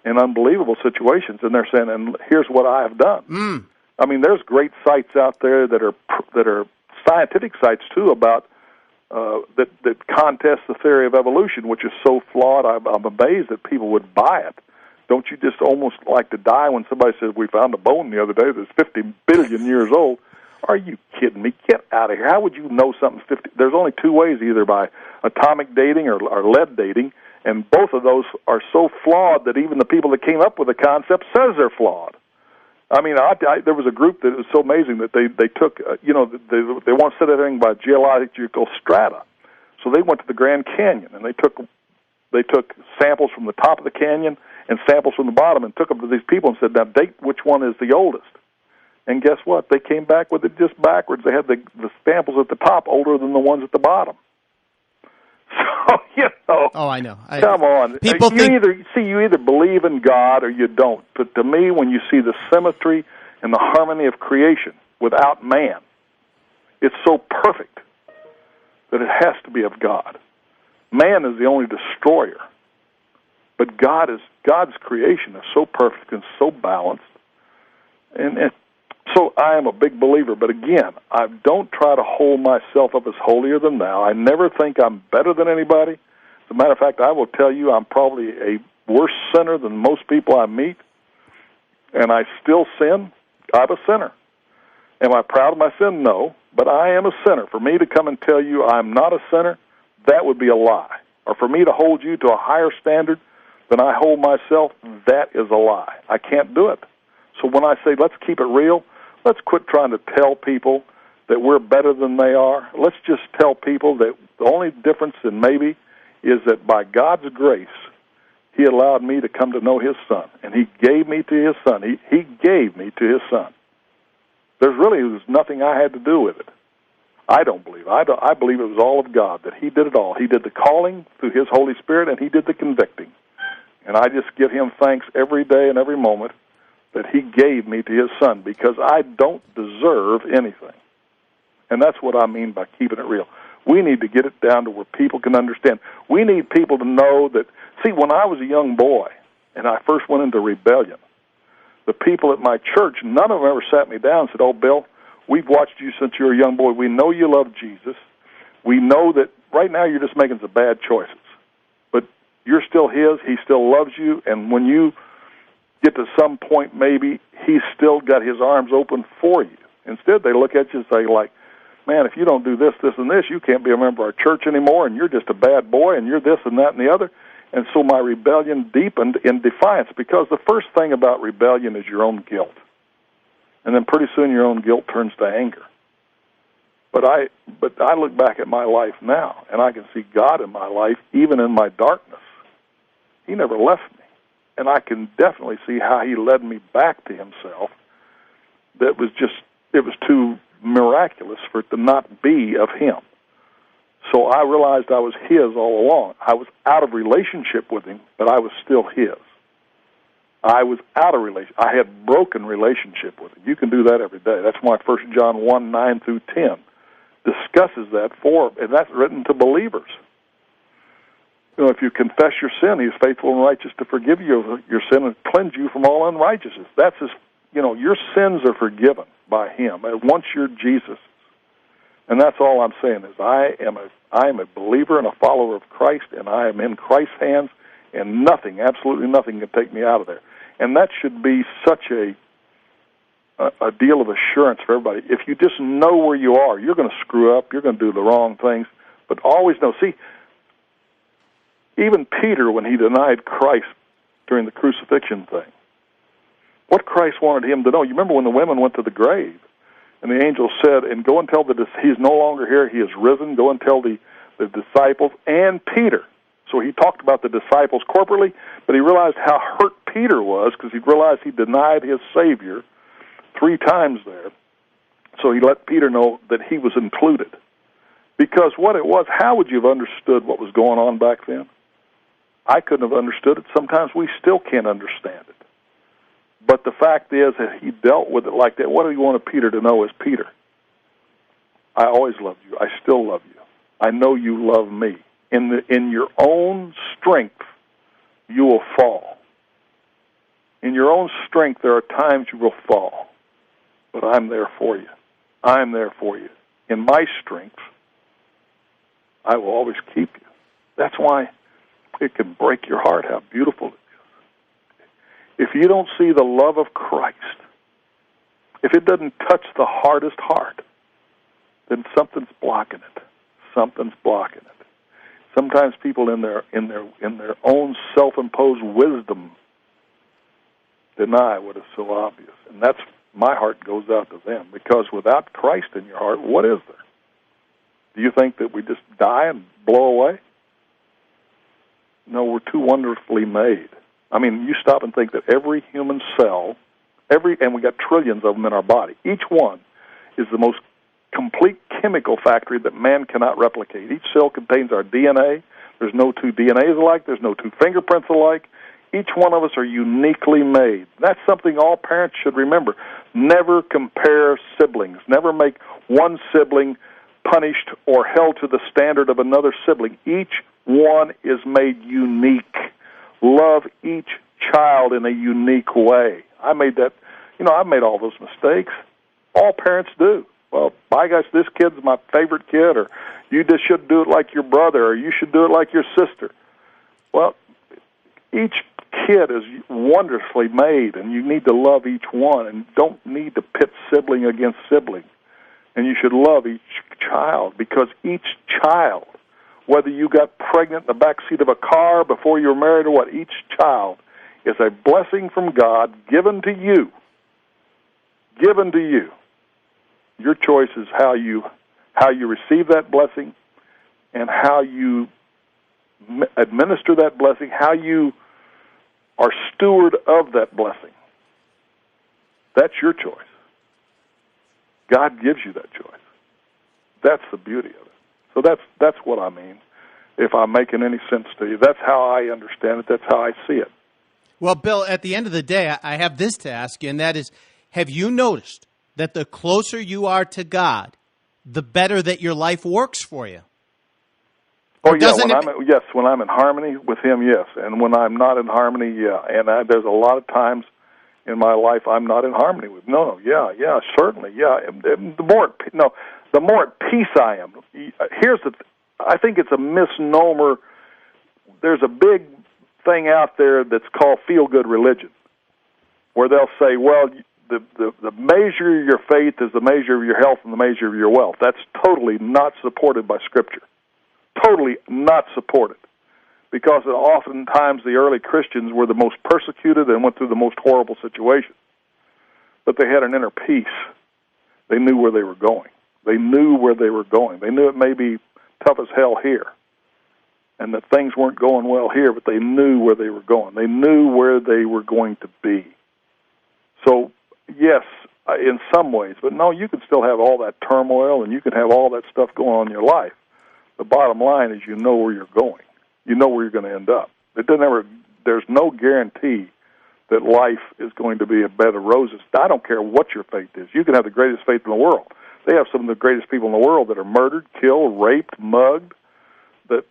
B: in unbelievable situations, and they're saying, and here's what I have done. I mean, there's great sites out there that are scientific sites, too, about that contest the theory of evolution, which is so flawed. I'm amazed that people would buy it. Don't you just almost like to die when somebody says, we found a bone the other day that's 50 billion years old? Are you kidding me? Get out of here. How would you know something's 50? There's only two ways, either by atomic dating or lead dating, and both of those are so flawed that even the people that came up with the concept says they're flawed. I mean, there was a group that was so amazing that they took, they want to set everything by geological strata. So they went to the Grand Canyon, and they took samples from the top of the canyon and samples from the bottom and took them to these people and said, now date which one is the oldest. And guess what? They came back with it just backwards. They had the samples at the top older than the ones at the bottom. So,
A: Oh, I know.
B: Come on.
A: People
B: you either believe in God or you don't. But to me, when you see the symmetry and the harmony of creation without man, it's so perfect that it has to be of God. Man is the only destroyer. But God's creation is so perfect and so balanced. And so I am a big believer. But again, I don't try to hold myself up as holier than thou. I never think I'm better than anybody. As a matter of fact, I will tell you I'm probably a worse sinner than most people I meet. And I still sin. I'm a sinner. Am I proud of my sin? No. But I am a sinner. For me to come and tell you I'm not a sinner, that would be a lie. Or for me to hold you to a higher standard than I hold myself, that is a lie. I can't do it. So when I say let's keep it real, let's quit trying to tell people that we're better than they are. Let's just tell people that the only difference in maybe is that by God's grace, He allowed me to come to know His Son, and He gave me to His Son. He gave me to His Son. There's nothing I had to do with it. I don't believe. I believe it was all of God, that He did it all. He did the calling through His Holy Spirit, and He did the convicting. And I just give Him thanks every day and every moment that He gave me to His Son, because I don't deserve anything. And that's what I mean by keeping it real. We need to get it down to where people can understand. We need people to know that, see, when I was a young boy and I first went into rebellion, the people at my church, none of them ever sat me down and said, oh, Bill, we've watched you since you were a young boy. We know you love Jesus. We know that right now you're just making some bad choices. But you're still His. He still loves you. And when you get to some point, maybe He's still got His arms open for you. Instead, they look at you and say, like, man, if you don't do this, this, and this, you can't be a member of our church anymore, and you're just a bad boy, and you're this and that and the other. And so my rebellion deepened in defiance, because the first thing about rebellion is your own guilt. And then pretty soon your own guilt turns to anger. But I look back at my life now, and I can see God in my life, even in my darkness. He never left me. And I can definitely see how He led me back to Himself. It was too miraculous for it to not be of Him. So I realized I was His all along. I was out of relationship with Him, but I was still His. I was out of relationship. I had broken relationship with Him. You can do that every day. That's why 1 John 1, 9 through 10 discusses that and that's written to believers. You know, if you confess your sin, He is faithful and righteous to forgive you your sin and cleanse you from all unrighteousness. That's your sins are forgiven by Him. And once you're Jesus, and that's all I'm saying is I am a believer and a follower of Christ, and I am in Christ's hands, and nothing, absolutely nothing, can take me out of there. And that should be such a deal of assurance for everybody. If you just know where you are, you're going to screw up, you're going to do the wrong things, but always know. See, Even Peter, when he denied Christ during the crucifixion thing, what Christ wanted him to know. You remember when the women went to the grave, and the angel said, and go and tell he's no longer here, he is risen, go and tell the disciples and Peter. So he talked about the disciples corporately, but he realized how hurt Peter was because he realized he denied his Savior 3 times there. So he let Peter know that he was included. Because what it was, how would you have understood what was going on back then? I couldn't have understood it. Sometimes we still can't understand it. But the fact is that he dealt with it like that. What do you want Peter to know as Peter? I always loved you. I still love you. I know you love me. In your own strength, you will fall. In your own strength, there are times you will fall. But I'm there for you. I'm there for you. In my strength, I will always keep you. That's why it can break your heart how beautiful it is. If you don't see the love of Christ, if it doesn't touch the hardest heart, then something's blocking it. Something's blocking it. Sometimes people in their own self-imposed wisdom deny what is so obvious. And that's, my heart goes out to them, because without Christ in your heart, what is there? Do you think that we just die and blow away? No, we're too wonderfully made. I mean, you stop and think that every human cell, and we got trillions of them in our body, each one is the most complete chemical factory that man cannot replicate. Each cell contains our DNA. There's no 2 DNAs alike. There's no 2 fingerprints alike. Each one of us are uniquely made. That's something all parents should remember. Never compare siblings. Never make one sibling punished or held to the standard of another sibling. Each one is made unique. Love each child in a unique way. I made that, I've made all those mistakes. All parents do. Well, by gosh, this kid's my favorite kid, or you just should do it like your brother, or you should do it like your sister. Well, each kid is wonderfully made, and you need to love each one, and don't need to pit sibling against sibling. And you should love each child, because each child, whether you got pregnant in the back seat of a car before you were married or what, each child is a blessing from God given to you. Given to you. Your choice is how you receive that blessing and how you administer that blessing, how you are steward of that blessing. That's your choice. God gives you that choice. That's the beauty of it. So that's what I mean. If I'm making any sense to you, that's how I understand it. That's how I see it.
A: Well, Bill, at the end of the day, I have this to ask you, and that is, have you noticed that the closer you are to God, the better that your life works for you?
B: Oh, yeah, when I'm in harmony with Him, yes. And when I'm not in harmony, yeah. And there's a lot of times in my life I'm not in harmony with. Yeah, certainly, yeah. And the more at peace I am. I think it's a misnomer. There's a big thing out there that's called feel-good religion, where they'll say, well, the measure of your faith is the measure of your health and the measure of your wealth. That's totally not supported by Scripture. Totally not supported. Because oftentimes the early Christians were the most persecuted and went through the most horrible situations. But they had an inner peace. They knew where they were going. They knew where they were going. They knew it may be tough as hell here, and that things weren't going well here, but they knew where they were going. They knew where they were going to be. So, yes, in some ways, but no, you can still have all that turmoil, and you can have all that stuff going on in your life. The bottom line is you know where you're going. You know where you're going to end up. There's no guarantee that life is going to be a bed of roses. I don't care what your faith is. You can have the greatest faith in the world. They have some of the greatest people in the world that are murdered, killed, raped, mugged, that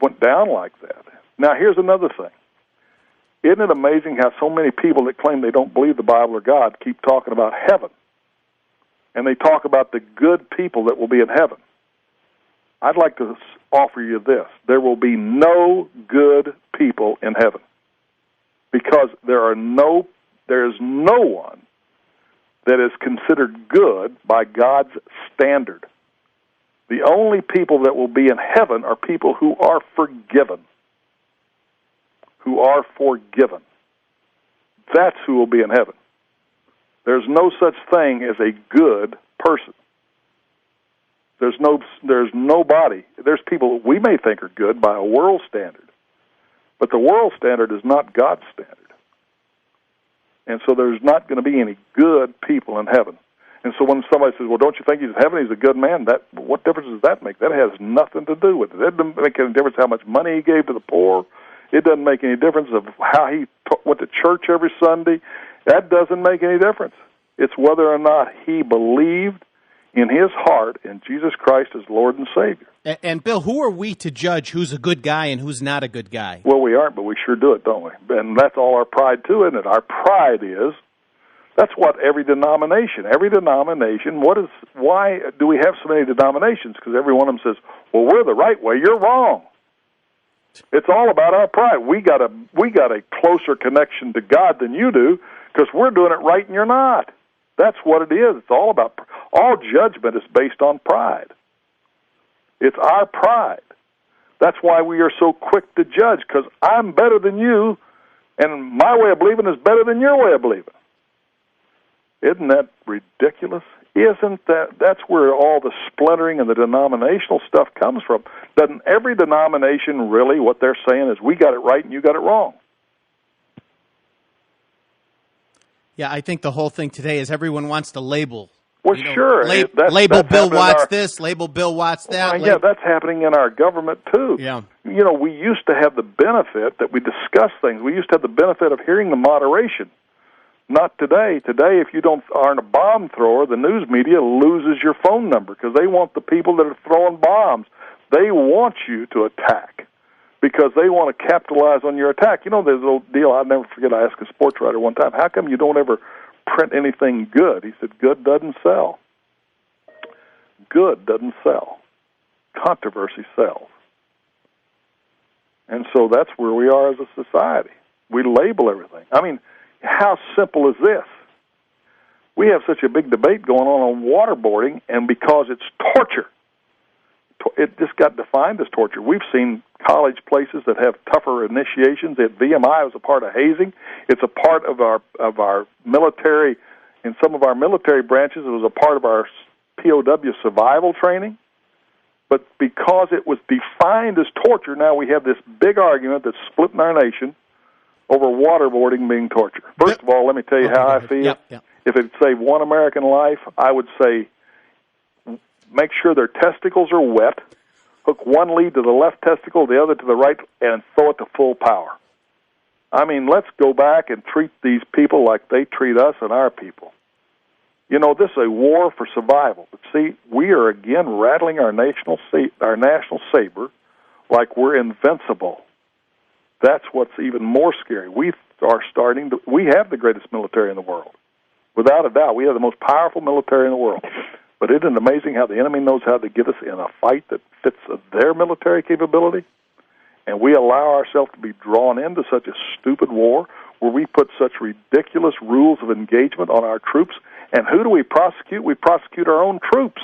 B: went down like that. Now, here's another thing. Isn't it amazing how so many people that claim they don't believe the Bible or God keep talking about heaven? And they talk about the good people that will be in heaven. I'd like to offer you this. There will be no good people in heaven, because there is no one that is considered good by God's standard. The only people that will be in heaven are people who are forgiven. who are forgiven. That's who will be in heaven. There's no such thing as a good person. There's nobody. There's people we may think are good by a world standard, but the world standard is not God's standard. And so there's not going to be any good people in heaven. And so when somebody says, well, don't you think he's in heaven? He's a good man. What difference does that make? That has nothing to do with it. It doesn't make any difference how much money he gave to the poor. It doesn't make any difference of how he went to church every Sunday. That doesn't make any difference. It's whether or not he believed in his heart in Jesus Christ as Lord and Savior.
A: And Bill, who are we to judge who's a good guy and who's not a good guy?
B: Well, we aren't, but we sure do it, don't we? And that's all our pride too, isn't it? Our pride is, that's what every denomination, why do we have so many denominations? Because every one of them says, well, we're the right way, you're wrong. It's all about our pride. We got a closer connection to God than you do because we're doing it right and you're not. That's what it is. It's all about, all judgment is based on pride. It's our pride. That's why we are so quick to judge, because I'm better than you, and my way of believing is better than your way of believing. Isn't that ridiculous? That's where all the splintering and the denominational stuff comes from. Doesn't every denomination really, what they're saying is we got it right and you got it wrong?
A: Yeah, I think the whole thing today is everyone wants to label.
B: Well, sure.
A: Label Bill Watts this, label Bill Watts that.
B: Yeah, that's happening in our government, too.
A: Yeah.
B: You know, we used to have the benefit that we discuss things. We used to have the benefit of hearing the moderation. Not today. Today, if you aren't a bomb thrower, the news media loses your phone number because they want the people that are throwing bombs. They want you to attack because they want to capitalize on your attack. You know, there's a little deal, I'll never forget, I asked a sports writer one time, how come you don't ever print anything good? He said, good doesn't sell. Good doesn't sell. Controversy sells. And so that's where we are as a society. We label everything. I mean, how simple is this? We have such a big debate going on waterboarding, and because it's torture, it just got defined as torture. We've seen college places that have tougher initiations. At VMI, it was a part of hazing. It's a part of our military. In some of our military branches, it was a part of our POW survival training. But because it was defined as torture, now we have this big argument that's splitting our nation over waterboarding being torture. First of all, let me tell you how I feel.
A: Yep.
B: If it saved one American life, I would say make sure their testicles are wet, hook one lead to the left testicle, the other to the right, and throw it to full power. I mean, let's go back and treat these people like they treat us and our people. You know, this is a war for survival. But see, we are again rattling our national saber like we're invincible. That's what's even more scary. We have the greatest military in the world. Without a doubt, we have the most powerful military in the world. But isn't it amazing how the enemy knows how to get us in a fight that fits their military capability? And we allow ourselves to be drawn into such a stupid war where we put such ridiculous rules of engagement on our troops. And who do we prosecute? We prosecute our own troops.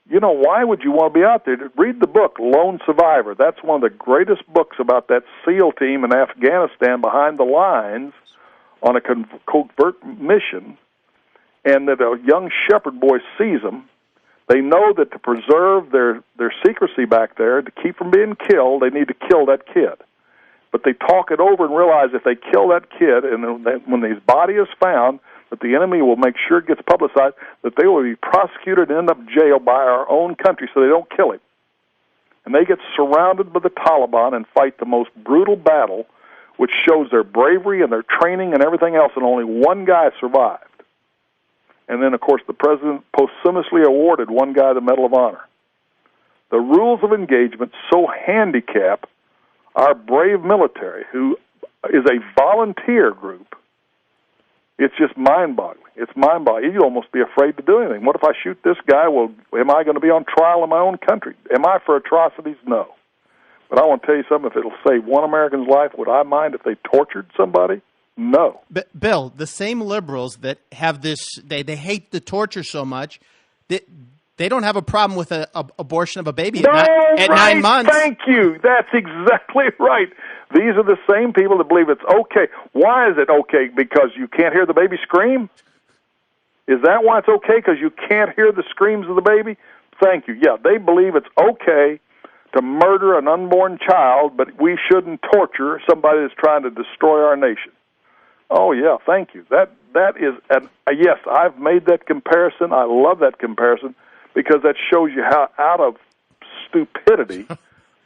B: You know, why would you want to be out there? Read the book, Lone Survivor. That's one of the greatest books about that SEAL team in Afghanistan behind the lines on a covert mission, and that a young shepherd boy sees them. They know that to preserve their secrecy back there, to keep from being killed, they need to kill that kid. But they talk it over and realize if they kill that kid, and when his body is found, that the enemy will make sure it gets publicized, that they will be prosecuted and end up jailed by our own country so they don't kill him. And they get surrounded by the Taliban and fight the most brutal battle, which shows their bravery and their training and everything else, and only one guy survived. And then, of course, the president posthumously awarded one guy the Medal of Honor. The rules of engagement so handicap our brave military, who is a volunteer group. It's just mind-boggling. It's mind-boggling. You'd almost be afraid to do anything. What if I shoot this guy? Well, am I going to be on trial in my own country? Am I for atrocities? No. But I want to tell you something. If it'll save one American's life, would I mind if they tortured somebody? No.
A: But Bill, the same liberals that have this, they hate the torture so much, They don't have a problem with a abortion of a baby
B: No,
A: at 9 months.
B: Thank you. That's exactly right. These are the same people that believe it's okay. Why is it okay? Because you can't hear the baby scream? Is that why it's okay? Because you can't hear the screams of the baby? Thank you. Yeah, they believe it's okay to murder an unborn child, but we shouldn't torture somebody that's trying to destroy our nation. Oh, yeah, thank you. That is, yes, I've made that comparison. I love that comparison because that shows you how out of stupidity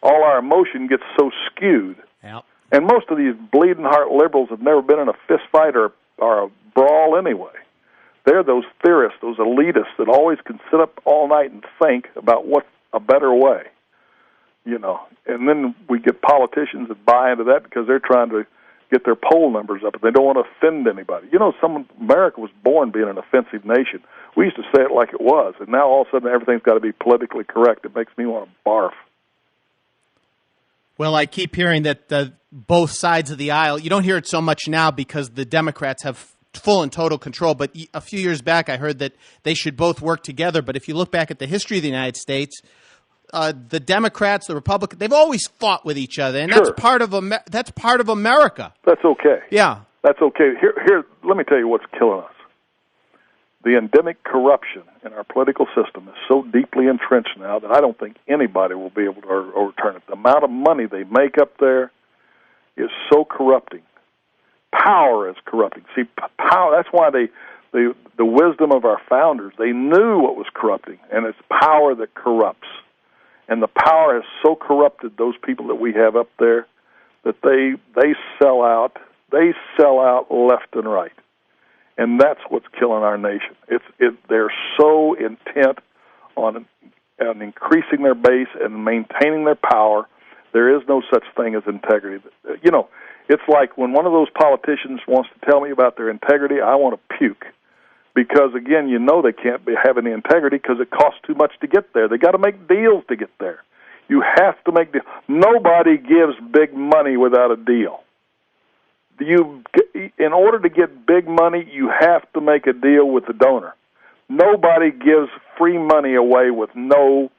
B: all our emotion gets so skewed.
A: Yep.
B: And most of these bleeding heart liberals have never been in a fist fight or a brawl anyway. They're those theorists, those elitists that always can sit up all night and think about what's a better way. You know, and then we get politicians that buy into that because they're trying to get their poll numbers up, and they don't want to offend anybody. You know, America was born being an offensive nation. We used to say it like it was, and now all of a sudden everything's got to be politically correct. It makes me want to barf.
A: Well, I keep hearing that both sides of the aisle, you don't hear it so much now because the Democrats have full and total control, but a few years back I heard that they should both work together. But if you look back at the history of the United States, the Democrats, the Republicans, they've always fought with each other, and
B: sure.
A: that's part of America.
B: That's okay.
A: Yeah.
B: That's okay. Here, let me tell you what's killing us. The endemic corruption in our political system is so deeply entrenched now that I don't think anybody will be able to overturn it. The amount of money they make up there is so corrupting. Power is corrupting. See, power. That's why the wisdom of our founders, they knew what was corrupting, and it's power that corrupts. And the power has so corrupted those people that we have up there that they sell out. They sell out left and right. And that's what's killing our nation. They're so intent on increasing their base and maintaining their power. There is no such thing as integrity. You know, it's like when one of those politicians wants to tell me about their integrity, I want to puke. Because, again, you know they can't have any integrity because it costs too much to get there. They got to make deals to get there. You have to make deals. Nobody gives big money without a deal. In order to get big money, you have to make a deal with the donor. Nobody gives free money away without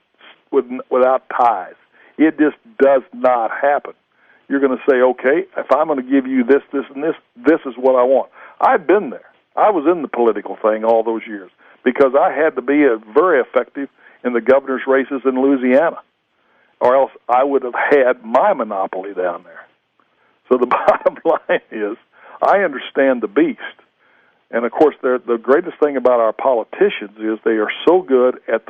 B: ties. It just does not happen. You're going to say, okay, if I'm going to give you this, this, and this is what I want. I've been there. I was in the political thing all those years because I had to be very effective in the governor's races in Louisiana, or else I would have had my monopoly down there. So the bottom line is, I understand the beast. And, of course, the greatest thing about our politicians is they are so good at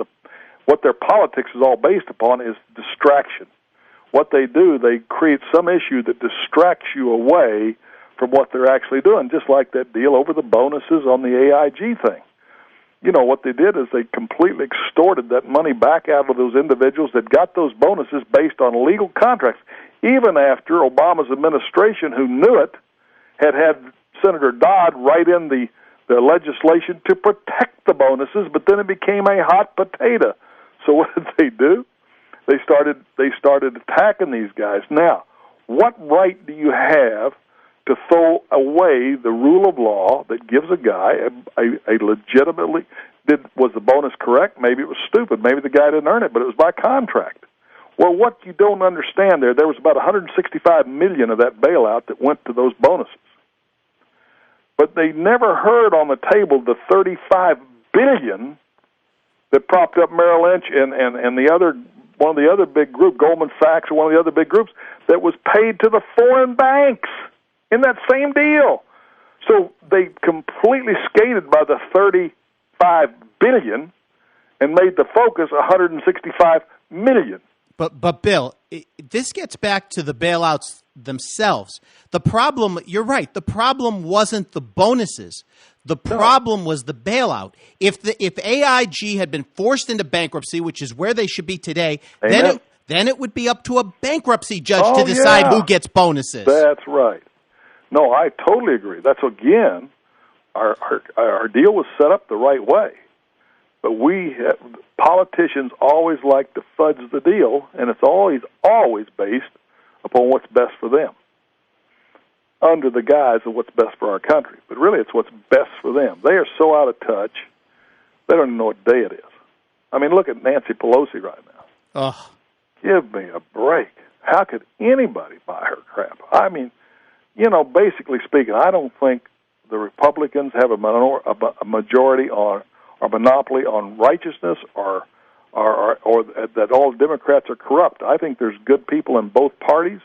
B: what their politics is all based upon is distraction. What they do, they create some issue that distracts you away from what they're actually doing, just like that deal over the bonuses on the AIG thing. You know, what they did is they completely extorted that money back out of those individuals that got those bonuses based on legal contracts, even after Obama's administration, who knew it, had Senator Dodd write in the legislation to protect the bonuses, but then it became a hot potato. So what did they do? They started attacking these guys. Now, what right do you have to throw away the rule of law that gives a guy a legitimately, was the bonus correct? Maybe it was stupid. Maybe the guy didn't earn it, but it was by contract. Well, what you don't understand there was about $165 million of that bailout that went to those bonuses. But they never heard on the table the $35 billion that propped up Merrill Lynch and one of the other big group, Goldman Sachs, or one of the other big groups, that was paid to the foreign banks in that same deal. So they completely skated by the $35 billion and made the focus $165 million.
A: But Bill, this gets back to the bailouts themselves. The problem, you're right, the problem wasn't the bonuses. The problem was the bailout. If AIG had been forced into bankruptcy, which is where they should be today, then it would be up to a bankruptcy judge to decide who gets bonuses.
B: That's right. No, I totally agree. That's, again, our deal was set up the right way. But politicians always like to fudge the deal, and it's always based upon what's best for them, under the guise of what's best for our country. But really, it's what's best for them. They are so out of touch, they don't even know what day it is. I mean, look at Nancy Pelosi right now.
A: Ugh.
B: Give me a break. How could anybody buy her crap? I mean, basically speaking, I don't think the Republicans have a majority on or monopoly on righteousness or that all Democrats are corrupt. I think there's good people in both parties.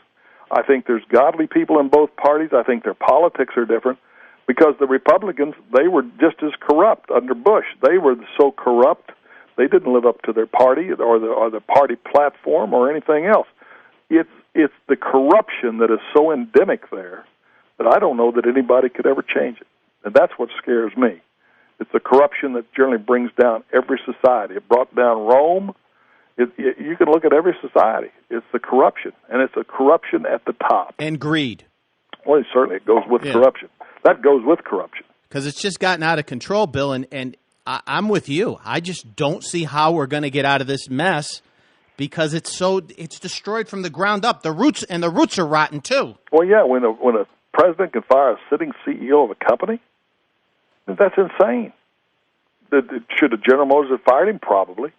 B: I think there's godly people in both parties. I think their politics are different because the Republicans, they were just as corrupt under Bush. They were so corrupt, they didn't live up to their party or the party platform or anything else. It's the corruption that is so endemic there that I don't know that anybody could ever change it. And that's what scares me. It's the corruption that generally brings down every society. It brought down Rome. You can look at every society. It's the corruption, and it's a corruption at the top.
A: And greed.
B: Well, certainly it goes with corruption. That goes with corruption.
A: Because it's just gotten out of control, Bill, and I'm with you. I just don't see how we're going to get out of this mess because it's destroyed from the ground up. The roots are rotten, too.
B: Well, yeah, when a president can fire a sitting CEO of a company, that's insane. Should the General Motors have fired him? Probably.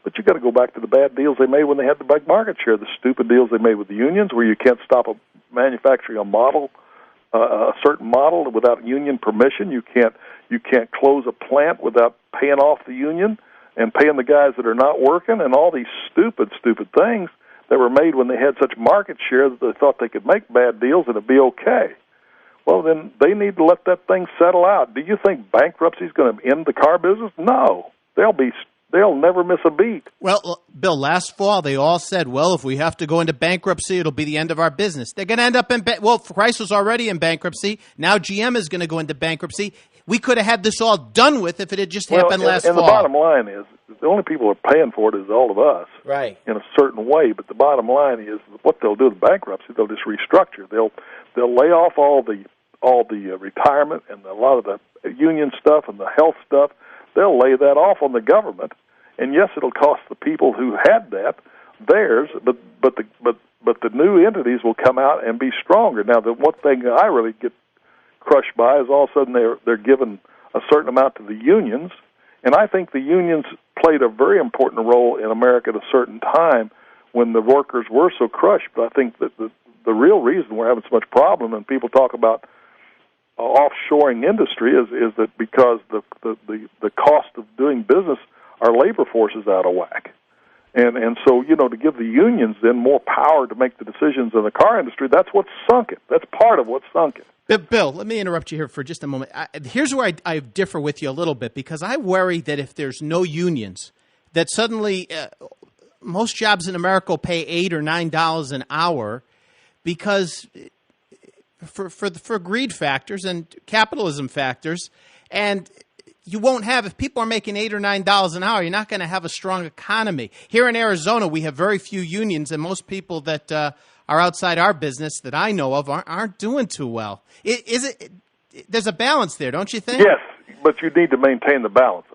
B: But you got to go back to the bad deals they made when they had the big market share, the stupid deals they made with the unions where you can't stop manufacturing a certain model without union permission. You can't close a plant without paying off the union and paying the guys that are not working, and all these stupid things that were made when they had such market share that they thought they could make bad deals and it'd be okay. Well, then they need to let that thing settle out. Do you think bankruptcy is going to end the car business? No. They'll never miss a beat.
A: Well, Bill, last fall they all said, well, if we have to go into bankruptcy, it'll be the end of our business. They're going to end up in Chrysler's already in bankruptcy. Now GM is going to go into bankruptcy. We could have had this all done with if it had just happened last fall.
B: And the bottom line is, the only people who are paying for it is all of us,
A: right?
B: In a certain way. But the bottom line is, what they'll do with bankruptcy, they'll just restructure. They'll lay off all the retirement and a lot of the union stuff and the health stuff. They'll lay that off on the government, and yes, it'll cost the people who had that theirs. But the new entities will come out and be stronger. Now, the one thing I really get crushed by is all of a sudden they're given a certain amount to the unions, and I think the unions played a very important role in America at a certain time when the workers were so crushed. But I think that the real reason we're having so much problem, and people talk about offshoring industry, is that because the cost of doing business, our labor force is out of whack. And so, to give the unions then more power to make the decisions in the car industry, that's what's sunk it. That's part of what's sunk it.
A: Bill, let me interrupt you here for just a moment. Here's where I differ with you a little bit, because I worry that if there's no unions, that suddenly most jobs in America will pay $8 or $9 an hour because for greed factors and capitalism factors, and you won't have, if people are making $8 or $9 an hour, you're not going to have a strong economy. Here in Arizona, we have very few unions, and most people that are outside our business that I know of aren't doing too well. There's a balance there, don't you think?
B: Yes, but you need to maintain the balance.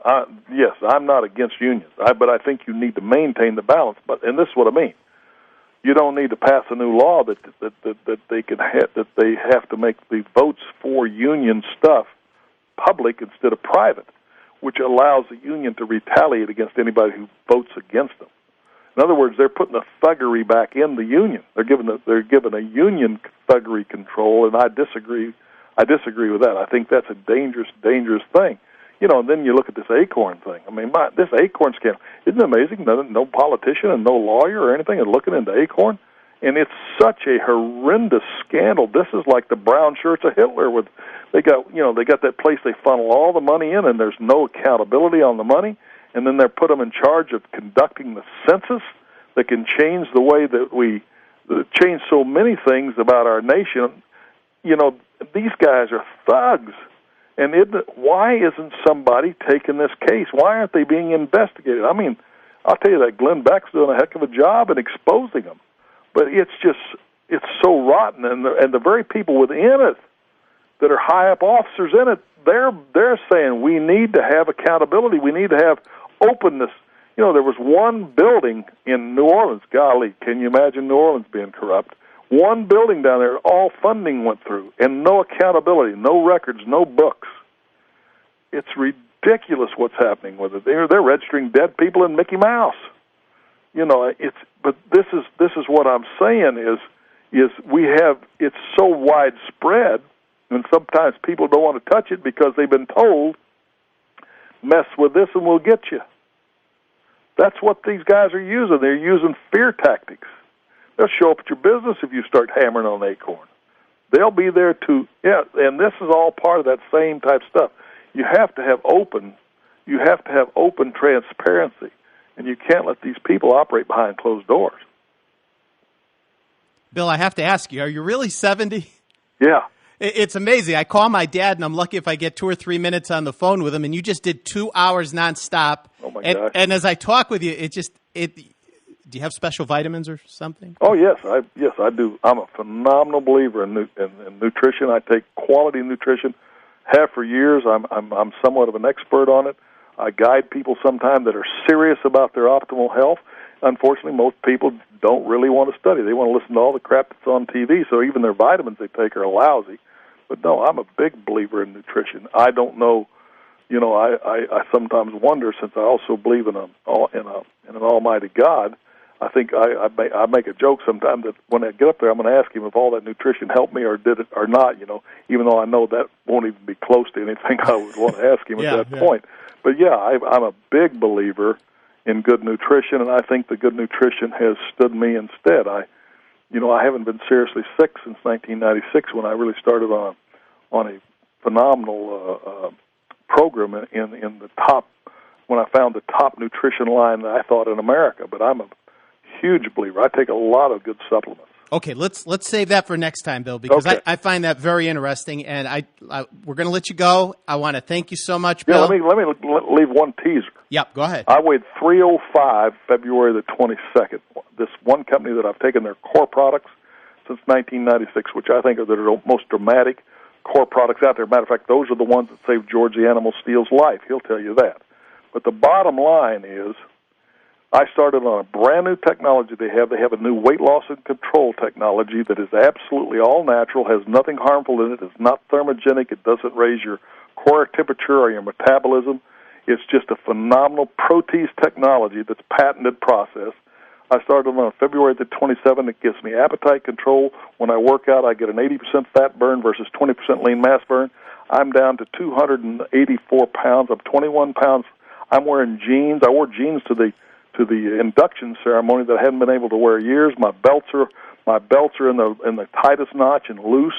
B: Yes, I'm not against unions, but I think you need to maintain the balance. And this is what I mean. You don't need to pass a new law that they have to make the votes for union stuff public instead of private, which allows the union to retaliate against anybody who votes against them. In other words, they're putting the thuggery back in the union. They're giving a union thuggery control, and I disagree. I disagree with that. I think that's a dangerous thing. And then you look at this Acorn thing. I mean, this Acorn scandal, isn't it amazing? No politician and no lawyer or anything is looking into Acorn, and it's such a horrendous scandal. This is like the brown shirts of Hitler. They got that place they funnel all the money in, and there's no accountability on the money. And then they put them in charge of conducting the census that can change the way that we change so many things about our nation. These guys are thugs. And why isn't somebody taking this case? Why aren't they being investigated? I mean, I'll tell you that Glenn Beck's doing a heck of a job in exposing them. But it's so rotten. And the very people within it that are high-up officers in it, they're saying we need to have accountability. We need to have openness. There was one building in New Orleans. Golly, can you imagine New Orleans being corrupt? One building down there, all funding went through, and no accountability, no records, no books. It's ridiculous what's happening with it. They're registering dead people in Mickey Mouse. But this is what I'm saying is it's so widespread, and sometimes people don't want to touch it because they've been told, mess with this and we'll get you. That's what these guys are using. They're using fear tactics. They'll show up at your business if you start hammering on Acorn. They'll be there and this is all part of that same type stuff. You have to have open transparency, and you can't let these people operate behind closed doors.
A: Bill, I have to ask you, are you really 70?
B: Yeah.
A: It's amazing. I call my dad, and I'm lucky if I get 2 or 3 minutes on the phone with him, and you just did 2 hours nonstop.
B: Oh, my gosh.
A: And as I talk with you, do you have special vitamins or something?
B: Oh, yes, I do. I'm a phenomenal believer in nutrition. I take quality nutrition, have for years. I'm somewhat of an expert on it. I guide people sometimes that are serious about their optimal health. Unfortunately, most people don't really want to study. They want to listen to all the crap that's on TV, so even their vitamins they take are lousy. But no, I'm a big believer in nutrition. I don't know, I sometimes wonder, since I also believe in an almighty God. I think I make a joke sometimes that when I get up there, I'm going to ask him if all that nutrition helped me or did it or not, even though I know that won't even be close to anything I would want to ask him at that point. But yeah, I'm a big believer in good nutrition, and I think the good nutrition has stood me in stead. I haven't been seriously sick since 1996 when I really started on a phenomenal program in the top, when I found the top nutrition line that I thought in America. But I'm a huge believer. I take a lot of good supplements.
A: Okay, let's save that for next time, Bill, because
B: okay.
A: I find that very interesting, and we're going to let you go. I want to thank you so much, Bill.
B: Yeah, let me leave one teaser.
A: Yep, go ahead.
B: I weighed 305 February the 22nd. This one company that I've taken their core products since 1996, which I think are the most dramatic core products out there. Matter of fact, those are the ones that saved George the Animal Steele's life. He'll tell you that. But the bottom line is, I started on a brand new technology they have. They have a new weight loss and control technology that is absolutely all natural, has nothing harmful in it, it's not thermogenic, it doesn't raise your core temperature or your metabolism. It's just a phenomenal protease technology that's patented process. I started on February the 27th. It gives me appetite control. When I work out, I get an 80% fat burn versus 20% lean mass burn. I'm down to 284 pounds. I'm 21 pounds. I'm wearing jeans. I wore jeans to the induction ceremony that I hadn't been able to wear years. My belts are in the tightest notch and loose.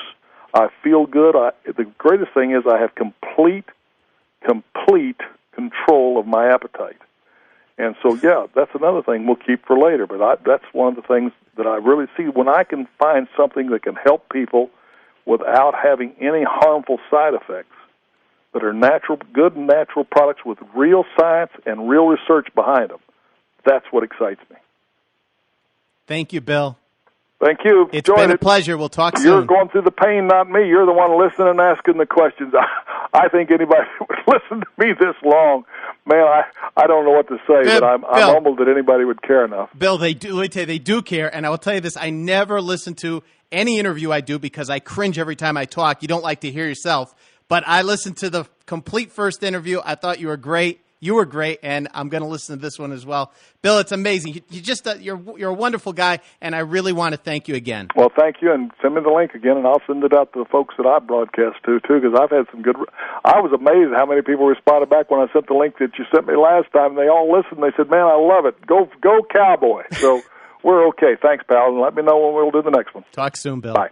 B: I feel good. The greatest thing is I have complete control of my appetite. And so, yeah, that's another thing we'll keep for later. But that's one of the things that I really see when I can find something that can help people without having any harmful side effects, that are natural, good natural products with real science and real research behind them. That's what excites me.
A: Thank you, Bill.
B: Thank you.
A: It's been a pleasure. We'll talk soon.
B: You're going through the pain, not me. You're the one listening and asking the questions. I think anybody who would listen to me this long, man, I don't know what to say, but I'm humbled that anybody would care enough.
A: Bill, they do care, and I will tell you this, I never listen to any interview I do because I cringe every time I talk. You don't like to hear yourself, but I listened to the complete first interview. I thought you were great. You were great, and I'm going to listen to this one as well. Bill, it's amazing. You're a wonderful guy, and I really want to thank you again.
B: Well, thank you, and send me the link again, and I'll send it out to the folks that I broadcast to, too, because I've had some good... I was amazed how many people responded back when I sent the link that you sent me last time, and they all listened. They said, man, I love it. Go Cowboy. So we're okay. Thanks, pal, and let me know when we'll do the next one.
A: Talk soon, Bill.
B: Bye.